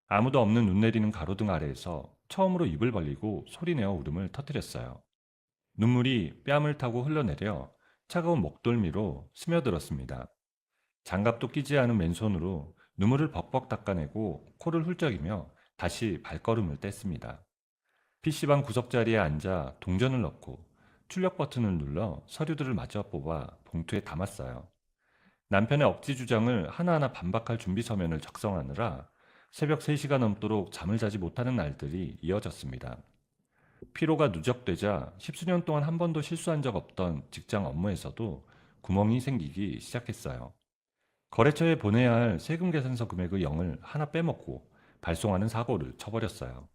아무도 없는 눈 내리는 가로등 아래에서 처음으로 입을 벌리고 소리내어 울음을 터뜨렸어요. 눈물이 뺨을 타고 흘러내려 차가운 목덜미로 스며들었습니다. 장갑도 끼지 않은 맨손으로 눈물을 벅벅 닦아내고 코를 훌쩍이며 다시 발걸음을 뗐습니다. PC방 구석자리에 앉아 동전을 넣고 출력 버튼을 눌러 서류들을 마저 뽑아 봉투에 담았어요. 남편의 억지 주장을 하나하나 반박할 준비 서면을 작성하느라 새벽 3시가 넘도록 잠을 자지 못하는 날들이 이어졌습니다. 피로가 누적되자 10수년 동안 한 번도 실수한 적 없던 직장 업무에서도 구멍이 생기기 시작했어요. 거래처에 보내야 할 세금 계산서 금액의 0을 하나 빼먹고 발송하는 사고를 쳐버렸어요.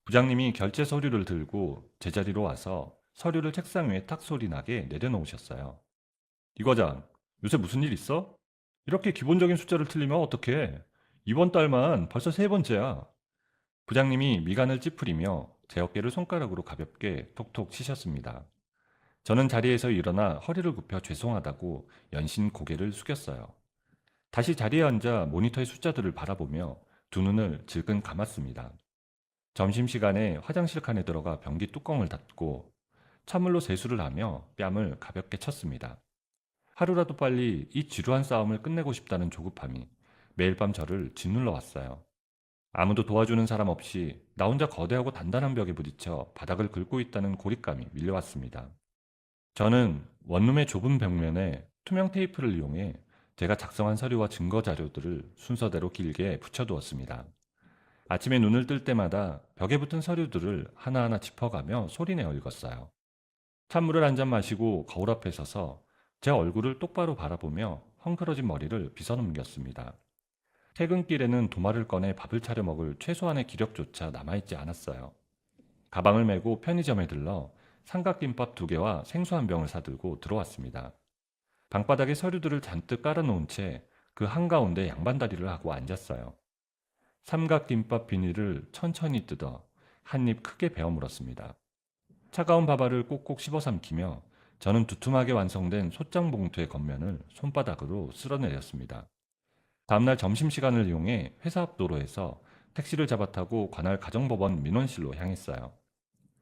부장님이 결제 서류를 들고 제자리로 와서 서류를 책상 위에 탁 소리 나게 내려놓으셨어요. 이 과장, 요새 무슨 일 있어? 이렇게 기본적인 숫자를 틀리면 어떡해? 이번 달만 벌써 3번째야. 부장님이 미간을 찌푸리며 제 어깨를 손가락으로 가볍게 톡톡 치셨습니다. 저는 자리에서 일어나 허리를 굽혀 죄송하다고 연신 고개를 숙였어요. 다시 자리에 앉아 모니터의 숫자들을 바라보며 두 눈을 질끈 감았습니다. 점심시간에 화장실 칸에 들어가 변기 뚜껑을 닫고 찬물로 세수를 하며 뺨을 가볍게 쳤습니다. 하루라도 빨리 이 지루한 싸움을 끝내고 싶다는 조급함이 매일 밤 저를 짓눌러 왔어요. 아무도 도와주는 사람 없이 나 혼자 거대하고 단단한 벽에 부딪혀 바닥을 긁고 있다는 고립감이 밀려왔습니다. 저는 원룸의 좁은 벽면에 투명 테이프를 이용해 제가 작성한 서류와 증거 자료들을 순서대로 길게 붙여두었습니다. 아침에 눈을 뜰 때마다 벽에 붙은 서류들을 하나하나 짚어가며 소리내어 읽었어요. 찬물을 한 잔 마시고 거울 앞에 서서 제 얼굴을 똑바로 바라보며 헝클어진 머리를 빗어넘겼습니다. 퇴근길에는 도마를 꺼내 밥을 차려 먹을 최소한의 기력조차 남아있지 않았어요. 가방을 메고 편의점에 들러 삼각김밥 2개와 생수 한 병을 사들고 들어왔습니다. 방바닥에 서류들을 잔뜩 깔아놓은 채 그 한가운데 양반다리를 하고 앉았어요. 삼각김밥 비닐을 천천히 뜯어 한 입 크게 베어 물었습니다. 차가운 밥알을 꼭꼭 씹어 삼키며 저는 두툼하게 완성된 솥장 봉투의 겉면을 손바닥으로 쓸어내렸습니다. 다음날 점심시간을 이용해 회사 앞 도로에서 택시를 잡아 타고 관할 가정법원 민원실로 향했어요.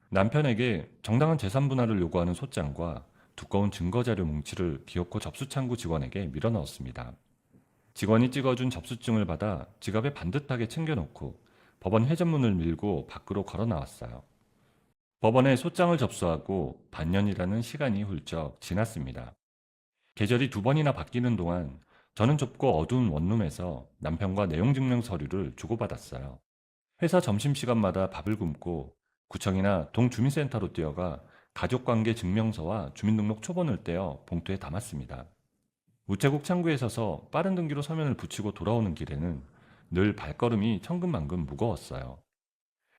남편에게 정당한 재산 분할을 요구하는 소장과 두꺼운 증거자료 뭉치를 기어코 접수창구 직원에게 밀어넣었습니다. 직원이 찍어준 접수증을 받아 지갑에 반듯하게 챙겨놓고 법원 회전문을 밀고 밖으로 걸어 나왔어요. 법원에 소장을 접수하고 반년이라는 시간이 훌쩍 지났습니다. 계절이 2번이나 바뀌는 동안 저는 좁고 어두운 원룸에서 남편과 내용증명 서류를 주고받았어요. 회사 점심시간마다 밥을 굶고 구청이나 동주민센터로 뛰어가 가족관계 증명서와 주민등록 초본을 떼어 봉투에 담았습니다. 우체국 창구에 서서 빠른 등기로 서면을 붙이고 돌아오는 길에는 늘 발걸음이 천근만근 무거웠어요.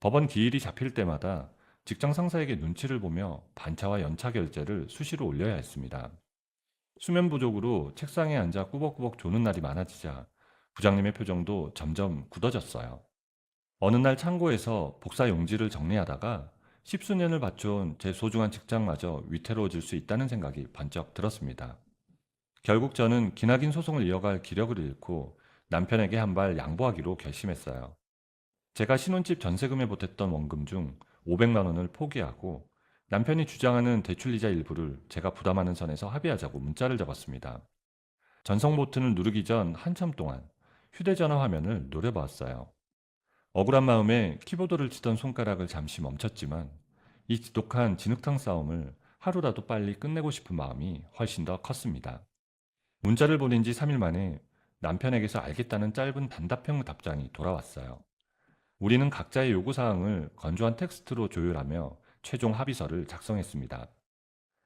법원 기일이 잡힐 때마다 직장 상사에게 눈치를 보며 반차와 연차 결제를 수시로 올려야 했습니다. 수면 부족으로 책상에 앉아 꾸벅꾸벅 조는 날이 많아지자 부장님의 표정도 점점 굳어졌어요. 어느 날 창고에서 복사 용지를 정리하다가 십수년을 바쳐온 제 소중한 직장마저 위태로워질 수 있다는 생각이 번쩍 들었습니다. 결국 저는 기나긴 소송을 이어갈 기력을 잃고 남편에게 한 발 양보하기로 결심했어요. 제가 신혼집 전세금에 보탰던 원금 중 500만 원을 포기하고 남편이 주장하는 대출이자 일부를 제가 부담하는 선에서 합의하자고 문자를 적었습니다. 전송 버튼을 누르기 전 한참 동안 휴대전화 화면을 노려보았어요. 억울한 마음에 키보드를 치던 손가락을 잠시 멈췄지만 이 지독한 진흙탕 싸움을 하루라도 빨리 끝내고 싶은 마음이 훨씬 더 컸습니다. 문자를 보낸 지 3일 만에 남편에게서 알겠다는 짧은 단답형 답장이 돌아왔어요. 우리는 각자의 요구사항을 건조한 텍스트로 조율하며 최종 합의서를 작성했습니다.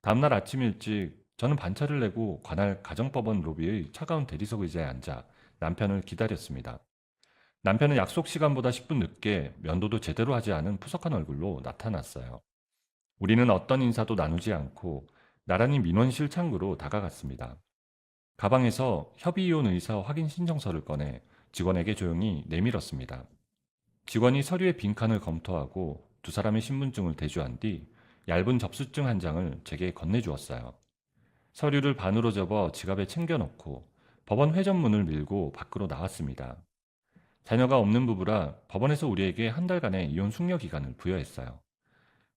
다음날 아침 일찍 저는 반차를 내고 관할 가정법원 로비의 차가운 대리석 의자에 앉아 남편을 기다렸습니다. 남편은 약속 시간보다 10분 늦게 면도도 제대로 하지 않은 푸석한 얼굴로 나타났어요. 우리는 어떤 인사도 나누지 않고 나란히 민원실 창구로 다가갔습니다. 가방에서 협의이혼 의사 확인 신청서를 꺼내 직원에게 조용히 내밀었습니다. 직원이 서류의 빈칸을 검토하고 2사람의 신분증을 대조한 뒤 얇은 접수증 한 장을 제게 건네주었어요. 서류를 반으로 접어 지갑에 챙겨넣고 법원 회전문을 밀고 밖으로 나왔습니다. 자녀가 없는 부부라 법원에서 우리에게 한 달간의 이혼 숙려 기간을 부여했어요.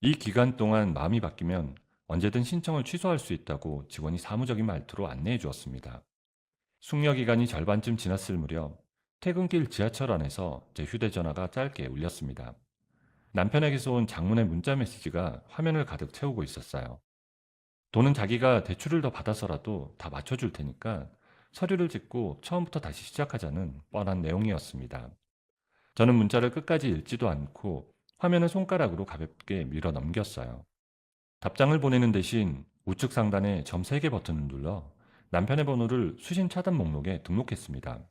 이 기간 동안 마음이 바뀌면 언제든 신청을 취소할 수 있다고 직원이 사무적인 말투로 안내해 주었습니다. 숙려 기간이 절반쯤 지났을 무렵 퇴근길 지하철 안에서 제 휴대전화가 짧게 울렸습니다. 남편에게서 온 장문의 문자 메시지가 화면을 가득 채우고 있었어요. 돈은 자기가 대출을 더 받아서라도 다 맞춰줄 테니까 서류를 찍고 처음부터 다시 시작하자는 뻔한 내용이었습니다. 저는 문자를 끝까지 읽지도 않고 화면을 손가락으로 가볍게 밀어 넘겼어요. 답장을 보내는 대신 우측 상단에 점 3개 버튼을 눌러 남편의 번호를 수신 차단 목록에 등록했습니다.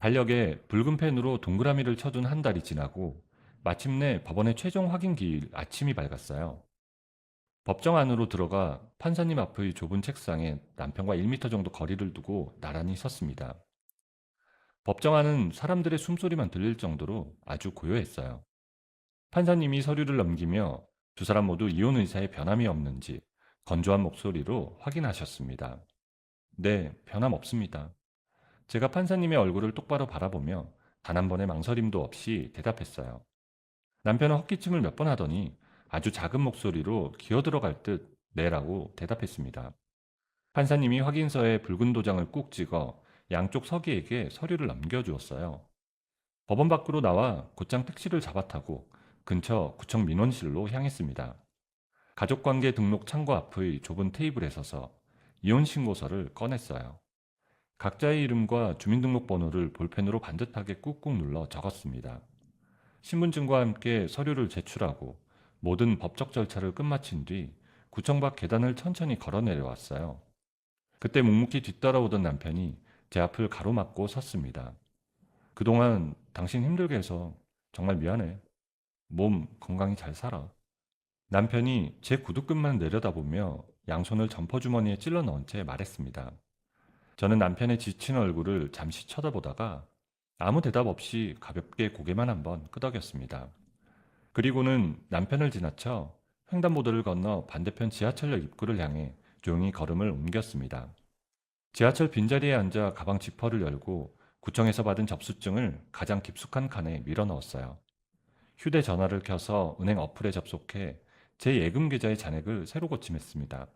달력에 붉은 펜으로 동그라미를 쳐둔 한 달이 지나고 마침내 법원의 최종 확인 기일 아침이 밝았어요. 법정 안으로 들어가 판사님 앞의 좁은 책상에 남편과 1미터 정도 거리를 두고 나란히 섰습니다. 법정 안은 사람들의 숨소리만 들릴 정도로 아주 고요했어요. 판사님이 서류를 넘기며 2사람 모두 이혼 의사에 변함이 없는지 건조한 목소리로 확인하셨습니다. 네, 변함 없습니다. 제가 판사님의 얼굴을 똑바로 바라보며 단 한 번의 망설임도 없이 대답했어요. 남편은 헛기침을 몇 번 하더니 아주 작은 목소리로 기어 들어갈 듯 네라고 대답했습니다. 판사님이 확인서에 붉은 도장을 꾹 찍어 양쪽 서기에게 서류를 넘겨주었어요. 법원 밖으로 나와 곧장 택시를 잡아 타고 근처 구청 민원실로 향했습니다. 가족관계 등록 창고 앞의 좁은 테이블에 서서 이혼 신고서를 꺼냈어요. 각자의 이름과 주민등록번호를 볼펜으로 반듯하게 꾹꾹 눌러 적었습니다. 신분증과 함께 서류를 제출하고 모든 법적 절차를 끝마친 뒤 구청 밖 계단을 천천히 걸어 내려왔어요. 그때 묵묵히 뒤따라오던 남편이 제 앞을 가로막고 섰습니다. 그동안 당신 힘들게 해서 정말 미안해. 몸 건강히 잘 살아. 남편이 제 구두끝만 내려다보며 양손을 점퍼주머니에 찔러 넣은 채 말했습니다. 저는 남편의 지친 얼굴을 잠시 쳐다보다가 아무 대답 없이 가볍게 고개만 한번 끄덕였습니다. 그리고는 남편을 지나쳐 횡단보도를 건너 반대편 지하철역 입구를 향해 조용히 걸음을 옮겼습니다. 지하철 빈자리에 앉아 가방 지퍼를 열고 구청에서 받은 접수증을 가장 깊숙한 칸에 밀어 넣었어요. 휴대전화를 켜서 은행 어플에 접속해 제 예금 계좌의 잔액을 새로 고침했습니다.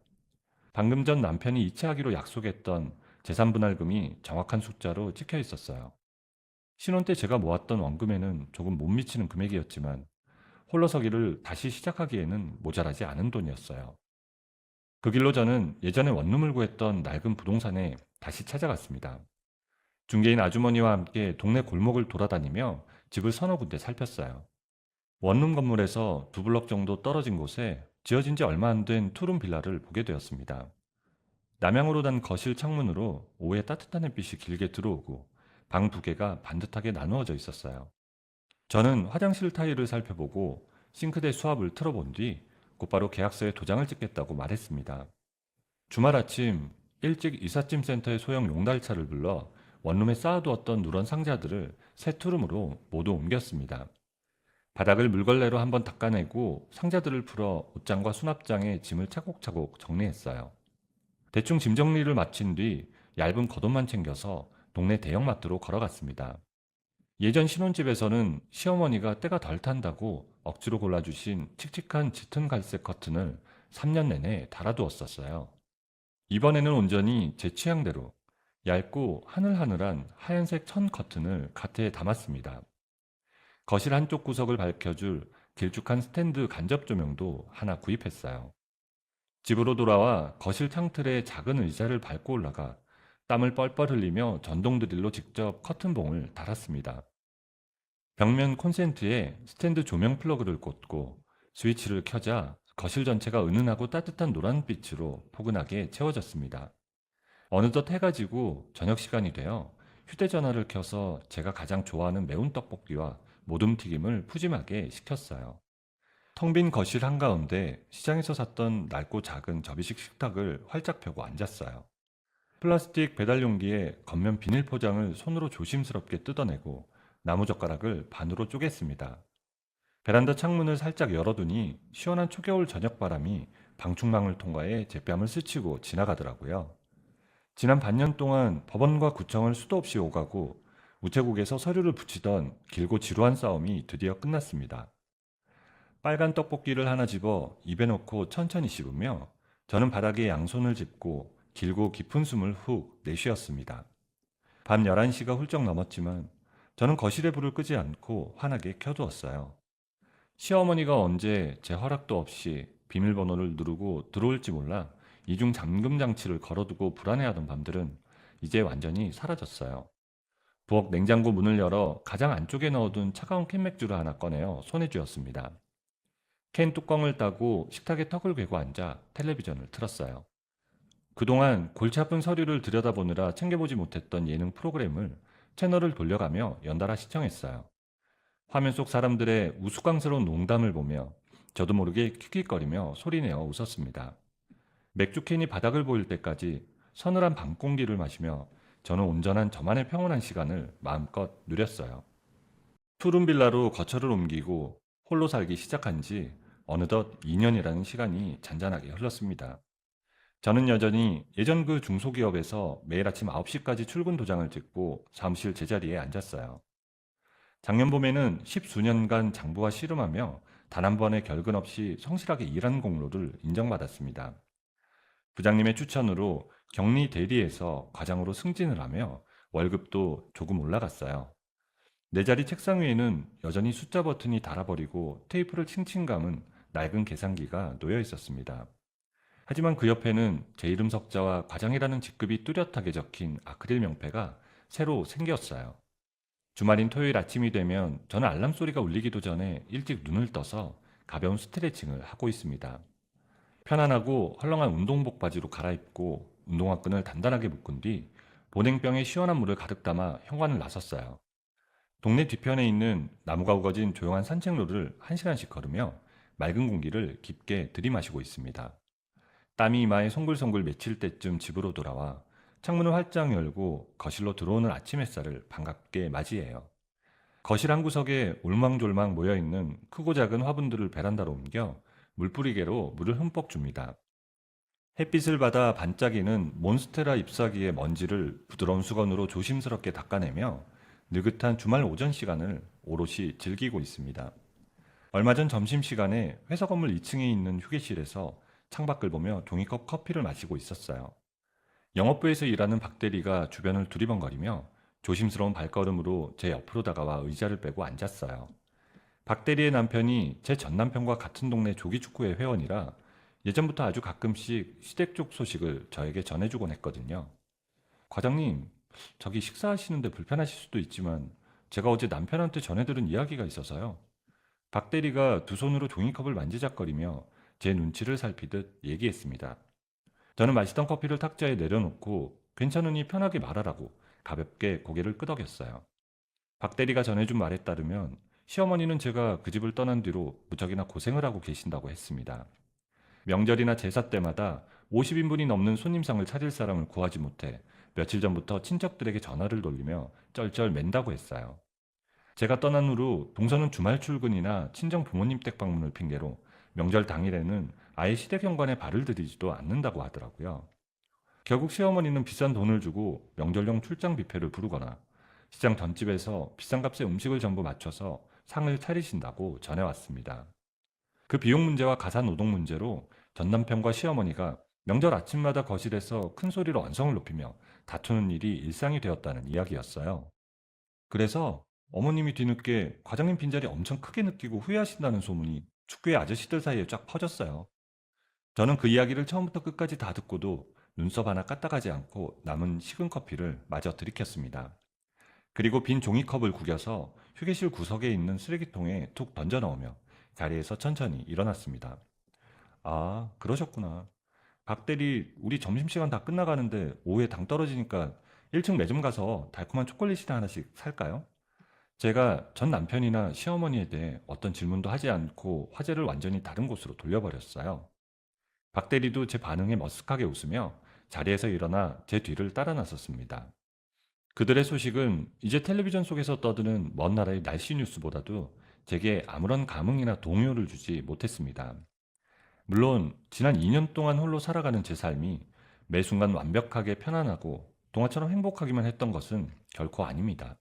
방금 전 남편이 이체하기로 약속했던 재산분할금이 정확한 숫자로 찍혀 있었어요. 신혼 때 제가 모았던 원금에는 조금 못 미치는 금액이었지만 홀로서기를 다시 시작하기에는 모자라지 않은 돈이었어요. 그 길로 저는 예전에 원룸을 구했던 낡은 부동산에 다시 찾아갔습니다. 중개인 아주머니와 함께 동네 골목을 돌아다니며 집을 서너 군데 살폈어요. 원룸 건물에서 두 블럭 정도 떨어진 곳에 지어진 지 얼마 안 된 투룸 빌라를 보게 되었습니다. 남향으로 단 거실 창문으로 오후에 따뜻한 햇빛이 길게 들어오고 방 두 개가 반듯하게 나누어져 있었어요. 저는 화장실 타일을 살펴보고 싱크대 수압을 틀어본 뒤 곧바로 계약서에 도장을 찍겠다고 말했습니다. 주말 아침 일찍 이삿짐 센터의 소형 용달차를 불러 원룸에 쌓아두었던 누런 상자들을 새 투룸으로 모두 옮겼습니다. 바닥을 물걸레로 한번 닦아내고 상자들을 풀어 옷장과 수납장에 짐을 차곡차곡 정리했어요. 대충 짐 정리를 마친 뒤 얇은 겉옷만 챙겨서 동네 대형마트로 걸어갔습니다. 예전 신혼집에서는 시어머니가 때가 덜 탄다고 억지로 골라주신 칙칙한 짙은 갈색 커튼을 3년 내내 달아두었었어요. 이번에는 온전히 제 취향대로 얇고 하늘하늘한 하얀색 천 커튼을 가트에 담았습니다. 거실 한쪽 구석을 밝혀줄 길쭉한 스탠드 간접 조명도 하나 구입했어요. 집으로 돌아와 거실 창틀에 작은 의자를 밟고 올라가 땀을 뻘뻘 흘리며 전동 드릴로 직접 커튼봉을 달았습니다. 벽면 콘센트에 스탠드 조명 플러그를 꽂고 스위치를 켜자 거실 전체가 은은하고 따뜻한 노란빛으로 포근하게 채워졌습니다. 어느덧 해가 지고 저녁 시간이 되어 휴대전화를 켜서 제가 가장 좋아하는 매운 떡볶이와 모둠튀김을 푸짐하게 시켰어요. 텅 빈 거실 한가운데 시장에서 샀던 낡고 작은 접이식 식탁을 활짝 펴고 앉았어요. 플라스틱 배달 용기에 겉면 비닐 포장을 손으로 조심스럽게 뜯어내고 나무젓가락을 반으로 쪼갰습니다. 베란다 창문을 살짝 열어두니 시원한 초겨울 저녁바람이 방충망을 통과해 제 뺨을 스치고 지나가더라고요. 지난 반년 동안 법원과 구청을 수도 없이 오가고 우체국에서 서류를 붙이던 길고 지루한 싸움이 드디어 끝났습니다. 빨간 떡볶이를 하나 집어 입에 넣고 천천히 씹으며 저는 바닥에 양손을 짚고 길고 깊은 숨을 훅 내쉬었습니다. 밤 11시가 훌쩍 넘었지만 저는 거실에 불을 끄지 않고 환하게 켜두었어요. 시어머니가 언제 제 허락도 없이 비밀번호를 누르고 들어올지 몰라 이중 잠금 장치를 걸어두고 불안해하던 밤들은 이제 완전히 사라졌어요. 부엌 냉장고 문을 열어 가장 안쪽에 넣어둔 차가운 캔맥주를 하나 꺼내어 손에 쥐었습니다. 캔 뚜껑을 따고 식탁에 턱을 괴고 앉아 텔레비전을 틀었어요. 그동안 골치 아픈 서류를 들여다보느라 챙겨보지 못했던 예능 프로그램을 채널을 돌려가며 연달아 시청했어요. 화면 속 사람들의 우스꽝스러운 농담을 보며 저도 모르게 킥킥거리며 소리내어 웃었습니다. 맥주캔이 바닥을 보일 때까지 서늘한 밤 공기를 마시며 저는 온전한 저만의 평온한 시간을 마음껏 누렸어요. 투룸 빌라로 거처를 옮기고 홀로 살기 시작한 지 어느덧 2년이라는 시간이 잔잔하게 흘렀습니다. 저는 여전히 예전 그 중소기업에서 매일 아침 9시까지 출근 도장을 찍고 사무실 제자리에 앉았어요. 작년 봄에는 10수년간 장부와 씨름하며 단 한 번의 결근 없이 성실하게 일한 공로를 인정받았습니다. 부장님의 추천으로 격리 대리에서 과장으로 승진을 하며 월급도 조금 올라갔어요. 내 자리 책상 위에는 여전히 숫자 버튼이 닳아버리고 테이프를 칭칭 감은 낡은 계산기가 놓여 있었습니다. 하지만 그 옆에는 제 이름 석자와 과장이라는 직급이 뚜렷하게 적힌 아크릴 명패가 새로 생겼어요. 주말인 토요일 아침이 되면 저는 알람 소리가 울리기도 전에 일찍 눈을 떠서 가벼운 스트레칭을 하고 있습니다. 편안하고 헐렁한 운동복 바지로 갈아입고 운동화 끈을 단단하게 묶은 뒤 보냉병에 시원한 물을 가득 담아 현관을 나섰어요. 동네 뒤편에 있는 나무가 우거진 조용한 산책로를 1시간씩 걸으며 맑은 공기를 깊게 들이마시고 있습니다. 땀이 이마에 송글송글 맺힐 때쯤 집으로 돌아와 창문을 활짝 열고 거실로 들어오는 아침 햇살을 반갑게 맞이해요. 거실 한 구석에 올망졸망 모여있는 크고 작은 화분들을 베란다로 옮겨 물뿌리개로 물을 흠뻑 줍니다. 햇빛을 받아 반짝이는 몬스테라 잎사귀의 먼지를 부드러운 수건으로 조심스럽게 닦아내며 느긋한 주말 오전 시간을 오롯이 즐기고 있습니다. 얼마 전 점심시간에 회사 건물 2층에 있는 휴게실에서 창밖을 보며 종이컵 커피를 마시고 있었어요. 영업부에서 일하는 박 대리가 주변을 두리번거리며 조심스러운 발걸음으로 제 옆으로 다가와 의자를 빼고 앉았어요. 박 대리의 남편이 제 전 남편과 같은 동네 조기축구회 회원이라 예전부터 아주 가끔씩 시댁 쪽 소식을 저에게 전해주곤 했거든요. 과장님, 저기 식사하시는데 불편하실 수도 있지만 제가 어제 남편한테 전해들은 이야기가 있어서요. 박 대리가 두 손으로 종이컵을 만지작거리며 제 눈치를 살피듯 얘기했습니다. 저는 마시던 커피를 탁자에 내려놓고 괜찮으니 편하게 말하라고 가볍게 고개를 끄덕였어요. 박 대리가 전해준 말에 따르면 시어머니는 제가 그 집을 떠난 뒤로 무척이나 고생을 하고 계신다고 했습니다. 명절이나 제사 때마다 50인분이 넘는 손님상을 차릴 사람을 구하지 못해 며칠 전부터 친척들에게 전화를 돌리며 쩔쩔 맨다고 했어요. 제가 떠난 후로 동서는 주말 출근이나 친정 부모님 댁 방문을 핑계로 명절 당일에는 아예 시댁 현관에 발을 들이지도 않는다고 하더라고요. 결국 시어머니는 비싼 돈을 주고 명절용 출장 뷔페를 부르거나 시장 전집에서 비싼 값의 음식을 전부 맞춰서 상을 차리신다고 전해왔습니다. 그 비용 문제와 가사 노동 문제로 전 남편과 시어머니가 명절 아침마다 거실에서 큰 소리로 언성을 높이며 다투는 일이 일상이 되었다는 이야기였어요. 그래서 어머님이 뒤늦게 과장님 빈자리 엄청 크게 느끼고 후회하신다는 소문이 축구의 아저씨들 사이에 쫙 퍼졌어요. 저는 그 이야기를 처음부터 끝까지 다 듣고도 눈썹 하나 까딱하지 않고 남은 식은 커피를 마저 들이켰습니다. 그리고 빈 종이컵을 구겨서 휴게실 구석에 있는 쓰레기통에 툭 던져 넣으며 자리에서 천천히 일어났습니다. 아, 그러셨구나. 박 대리, 우리 점심시간 다 끝나가는데 오후에 당 떨어지니까 1층 매점 가서 달콤한 초콜릿이나 하나씩 살까요? 제가 전 남편이나 시어머니에 대해 어떤 질문도 하지 않고 화제를 완전히 다른 곳으로 돌려버렸어요. 박 대리도 제 반응에 머쓱하게 웃으며 자리에서 일어나 제 뒤를 따라 나섰습니다. 그들의 소식은 이제 텔레비전 속에서 떠드는 먼 나라의 날씨 뉴스보다도 제게 아무런 감흥이나 동요를 주지 못했습니다. 물론 지난 2년 동안 홀로 살아가는 제 삶이 매 순간 완벽하게 편안하고 동화처럼 행복하기만 했던 것은 결코 아닙니다.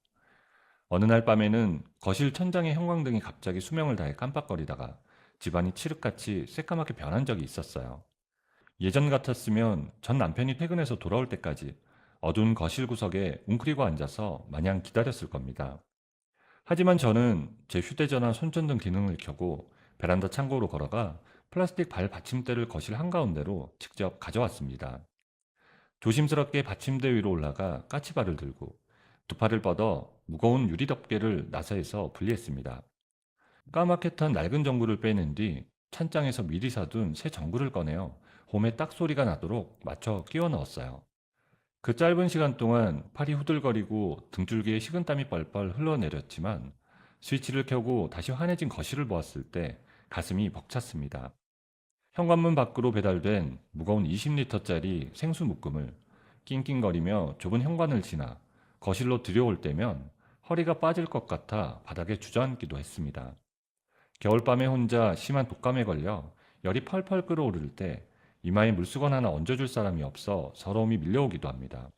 어느 날 밤에는 거실 천장의 형광등이 갑자기 수명을 다해 깜빡거리다가 집안이 칠흑같이 새까맣게 변한 적이 있었어요. 예전 같았으면 전 남편이 퇴근해서 돌아올 때까지 어두운 거실 구석에 웅크리고 앉아서 마냥 기다렸을 겁니다. 하지만 저는 제 휴대전화 손전등 기능을 켜고 베란다 창고로 걸어가 플라스틱 발 받침대를 거실 한가운데로 직접 가져왔습니다. 조심스럽게 받침대 위로 올라가 까치발을 들고 두 팔을 뻗어 무거운 유리 덮개를 나사에서 분리했습니다. 까맣게 탄 낡은 전구를 빼낸 뒤 찬장에서 미리 사둔 새 전구를 꺼내어 홈에 딱 소리가 나도록 맞춰 끼워 넣었어요. 그 짧은 시간 동안 팔이 후들거리고 등줄기에 식은땀이 뻘뻘 흘러내렸지만 스위치를 켜고 다시 환해진 거실을 보았을 때 가슴이 벅찼습니다. 현관문 밖으로 배달된 무거운 20리터짜리 생수 묶음을 낑낑거리며 좁은 현관을 지나 거실로 들여올 때면 허리가 빠질 것 같아 바닥에 주저앉기도 했습니다. 겨울밤에 혼자 심한 독감에 걸려 열이 펄펄 끓어오를 때 이마에 물수건 하나 얹어줄 사람이 없어 서러움이 밀려오기도 합니다.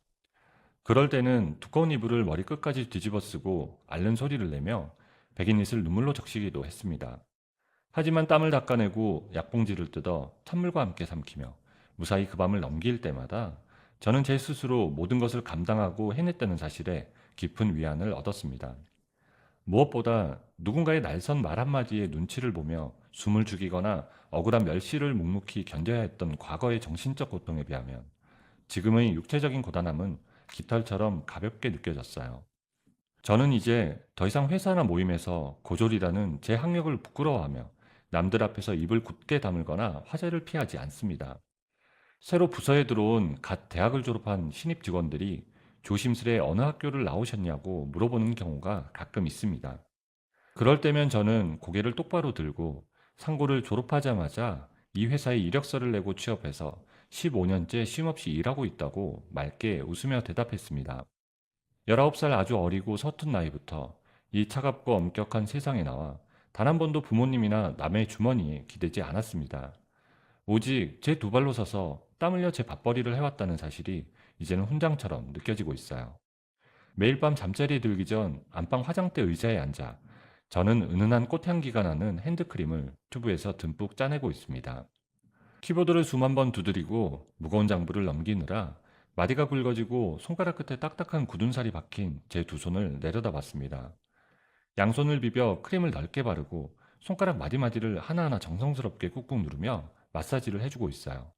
그럴 때는 두꺼운 이불을 머리 끝까지 뒤집어 쓰고 앓는 소리를 내며 백인잇을 눈물로 적시기도 했습니다. 하지만 땀을 닦아내고 약봉지를 뜯어 찬물과 함께 삼키며 무사히 그 밤을 넘길 때마다 저는 제 스스로 모든 것을 감당하고 해냈다는 사실에 깊은 위안을 얻었습니다. 무엇보다 누군가의 날선 말 한마디에 눈치를 보며 숨을 죽이거나 억울한 멸시를 묵묵히 견뎌야 했던 과거의 정신적 고통에 비하면 지금의 육체적인 고단함은 깃털처럼 가볍게 느껴졌어요. 저는 이제 더 이상 회사나 모임에서 고졸이라는 제 학력을 부끄러워하며 남들 앞에서 입을 굳게 다물거나 화제를 피하지 않습니다. 새로 부서에 들어온 갓 대학을 졸업한 신입 직원들이 조심스레 어느 학교를 나오셨냐고 물어보는 경우가 가끔 있습니다. 그럴 때면 저는 고개를 똑바로 들고 상고를 졸업하자마자 이 회사에 이력서를 내고 취업해서 15년째 쉼없이 일하고 있다고 맑게 웃으며 대답했습니다. 19살 아주 어리고 서툰 나이부터 이 차갑고 엄격한 세상에 나와 단 한 번도 부모님이나 남의 주머니에 기대지 않았습니다. 오직 제 두 발로 서서 땀 흘려 제 밥벌이를 해왔다는 사실이 이제는 훈장처럼 느껴지고 있어요. 매일 밤 잠자리에 들기 전 안방 화장대 의자에 앉아 저는 은은한 꽃향기가 나는 핸드크림을 튜브에서 듬뿍 짜내고 있습니다. 키보드를 수만 번 두드리고 무거운 장부를 넘기느라 마디가 굵어지고 손가락 끝에 딱딱한 굳은 살이 박힌 제 두 손을 내려다봤습니다. 양손을 비벼 크림을 넓게 바르고 손가락 마디마디를 하나하나 정성스럽게 꾹꾹 누르며 마사지를 해주고 있어요.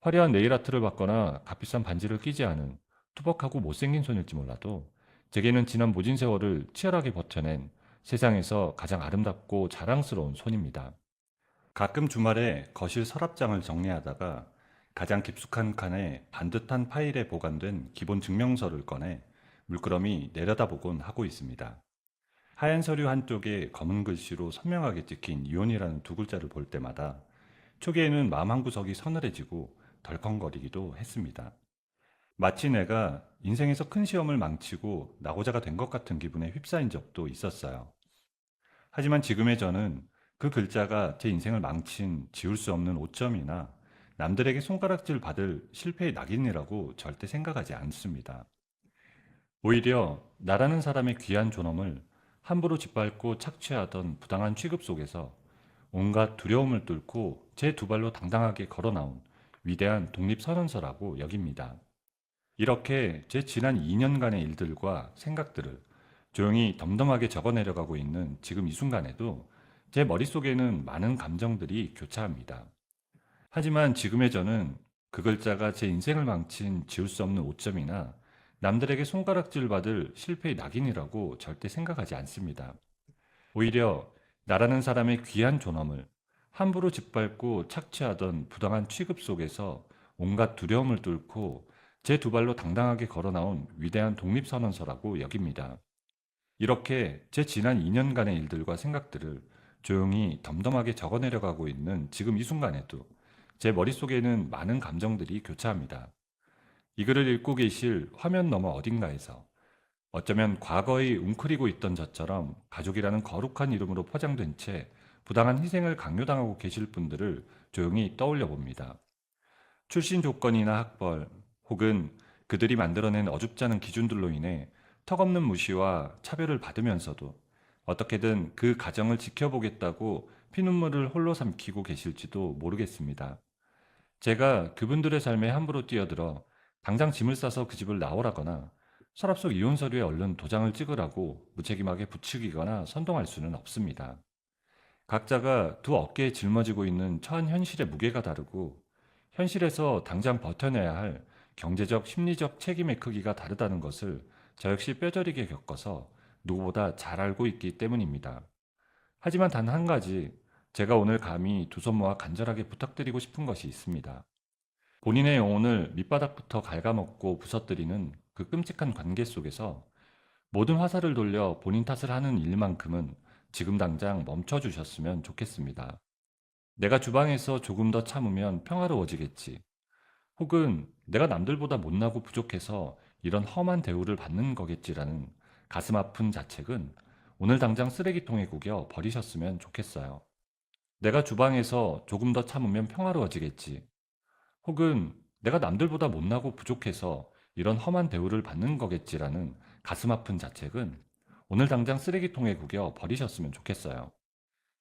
화려한 네일아트를 받거나 값비싼 반지를 끼지 않은 투벅하고 못생긴 손일지 몰라도 제게는 지난 모진 세월을 치열하게 버텨낸 세상에서 가장 아름답고 자랑스러운 손입니다. 가끔 주말에 거실 서랍장을 정리하다가 가장 깊숙한 칸에 반듯한 파일에 보관된 기본 증명서를 꺼내 물끄러미 내려다보곤 하고 있습니다. 하얀 서류 한쪽에 검은 글씨로 선명하게 찍힌 이혼이라는 두 글자를 볼 때마다 초기에는 마음 한구석이 서늘해지고 덜컹거리기도 했습니다. 마치 내가 인생에서 큰 시험을 망치고 낙오자가 된 것 같은 기분에 휩싸인 적도 있었어요. 하지만 지금의 저는 그 글자가 제 인생을 망친 지울 수 없는 오점이나 남들에게 손가락질 받을 실패의 낙인이라고 절대 생각하지 않습니다. 오히려 나라는 사람의 귀한 존엄을 함부로 짓밟고 착취하던 부당한 취급 속에서 온갖 두려움을 뚫고 제 두 발로 당당하게 걸어 나온 위대한 독립선언서라고 여깁니다. 이렇게 제 지난 2년간의 일들과 생각들을 조용히 덤덤하게 적어내려가고 있는 지금 이 순간에도 제 머릿속에는 많은 감정들이 교차합니다. 하지만 지금의 저는 그 글자가 제 인생을 망친 지울 수 없는 오점이나 남들에게 손가락질 받을 실패의 낙인이라고 절대 생각하지 않습니다. 오히려 나라는 사람의 귀한 존엄을 함부로 짓밟고 착취하던 부당한 취급 속에서 온갖 두려움을 뚫고 제 두 발로 당당하게 걸어 나온 위대한 독립선언서라고 여깁니다. 이렇게 제 지난 2년간의 일들과 생각들을 조용히 덤덤하게 적어내려가고 있는 지금 이 순간에도 제 머릿속에는 많은 감정들이 교차합니다. 이 글을 읽고 계실 화면 너머 어딘가에서 어쩌면 과거에 웅크리고 있던 저처럼 가족이라는 거룩한 이름으로 포장된 채 부당한 희생을 강요당하고 계실 분들을 조용히 떠올려 봅니다. 출신 조건이나 학벌 혹은 그들이 만들어낸 어줍지 않은 기준들로 인해 턱없는 무시와 차별을 받으면서도 어떻게든 그 가정을 지켜보겠다고 피눈물을 홀로 삼키고 계실지도 모르겠습니다. 제가 그분들의 삶에 함부로 뛰어들어 당장 짐을 싸서 그 집을 나오라거나 서랍 속 이혼 서류에 얼른 도장을 찍으라고 무책임하게 부추기거나 선동할 수는 없습니다. 각자가 두 어깨에 짊어지고 있는 처한 현실의 무게가 다르고 현실에서 당장 버텨내야 할 경제적, 심리적 책임의 크기가 다르다는 것을 저 역시 뼈저리게 겪어서 누구보다 잘 알고 있기 때문입니다. 하지만 단 한 가지 제가 오늘 감히 두 손 모아 간절하게 부탁드리고 싶은 것이 있습니다. 본인의 영혼을 밑바닥부터 갉아먹고 부서뜨리는 그 끔찍한 관계 속에서 모든 화살을 돌려 본인 탓을 하는 일만큼은 지금 당장 멈춰주셨으면 좋겠습니다. 내가 주방에서 조금 더 참으면 평화로워지겠지. 혹은 내가 남들보다 못나고 부족해서 이런 험한 대우를 받는 거겠지라는 가슴 아픈 자책은 오늘 당장 쓰레기통에 구겨 버리셨으면 좋겠어요. 내가 주방에서 조금 더 참으면 평화로워지겠지. 혹은 내가 남들보다 못나고 부족해서 이런 험한 대우를 받는 거겠지라는 가슴 아픈 자책은 오늘 당장 쓰레기통에 구겨 버리셨으면 좋겠어요.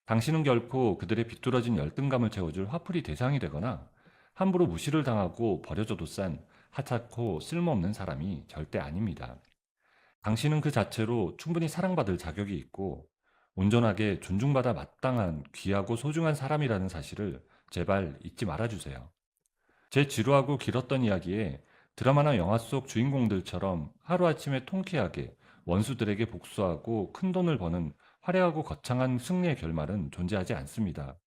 당신은 결코 그들의 비뚤어진 열등감을 채워줄 화풀이 대상이 되거나 함부로 무시를 당하고 버려져도 싼 하찮고 쓸모없는 사람이 절대 아닙니다. 당신은 그 자체로 충분히 사랑받을 자격이 있고 온전하게 존중받아 마땅한 귀하고 소중한 사람이라는 사실을 제발 잊지 말아주세요. 제 지루하고 길었던 이야기에 드라마나 영화 속 주인공들처럼 하루아침에 통쾌하게 원수들에게 복수하고 큰돈을 버는 화려하고 거창한 승리의 결말은 존재하지 않습니다.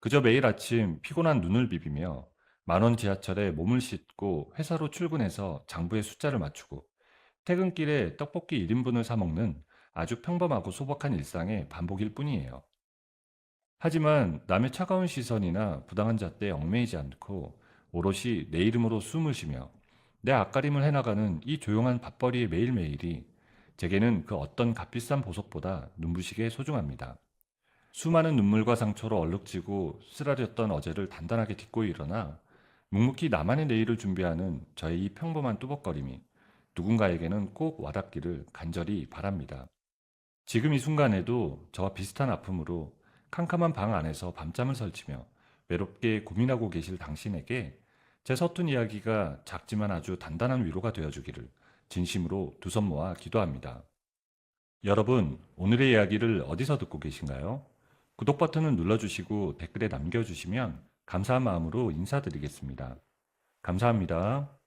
그저 매일 아침 피곤한 눈을 비비며 만원 지하철에 몸을 싣고 회사로 출근해서 장부의 숫자를 맞추고 퇴근길에 떡볶이 1인분을 사 먹는 아주 평범하고 소박한 일상의 반복일 뿐이에요. 하지만 남의 차가운 시선이나 부당한 잣대에 얽매이지 않고 오롯이 내 이름으로 숨을 쉬며 내 앞가림을 해나가는 이 조용한 밥벌이의 매일매일이 제게는 그 어떤 값비싼 보석보다 눈부시게 소중합니다. 수많은 눈물과 상처로 얼룩지고 쓰라렸던 어제를 단단하게 딛고 일어나 묵묵히 나만의 내일을 준비하는 저의 이 평범한 뚜벅거림이 누군가에게는 꼭 와닿기를 간절히 바랍니다. 지금 이 순간에도 저와 비슷한 아픔으로 캄캄한 방 안에서 밤잠을 설치며 외롭게 고민하고 계실 당신에게 제 서툰 이야기가 작지만 아주 단단한 위로가 되어주기를 진심으로 두 손 모아 기도합니다. 여러분, 오늘의 이야기를 어디서 듣고 계신가요? 구독 버튼을 눌러주시고 댓글에 남겨주시면 감사한 마음으로 인사드리겠습니다. 감사합니다.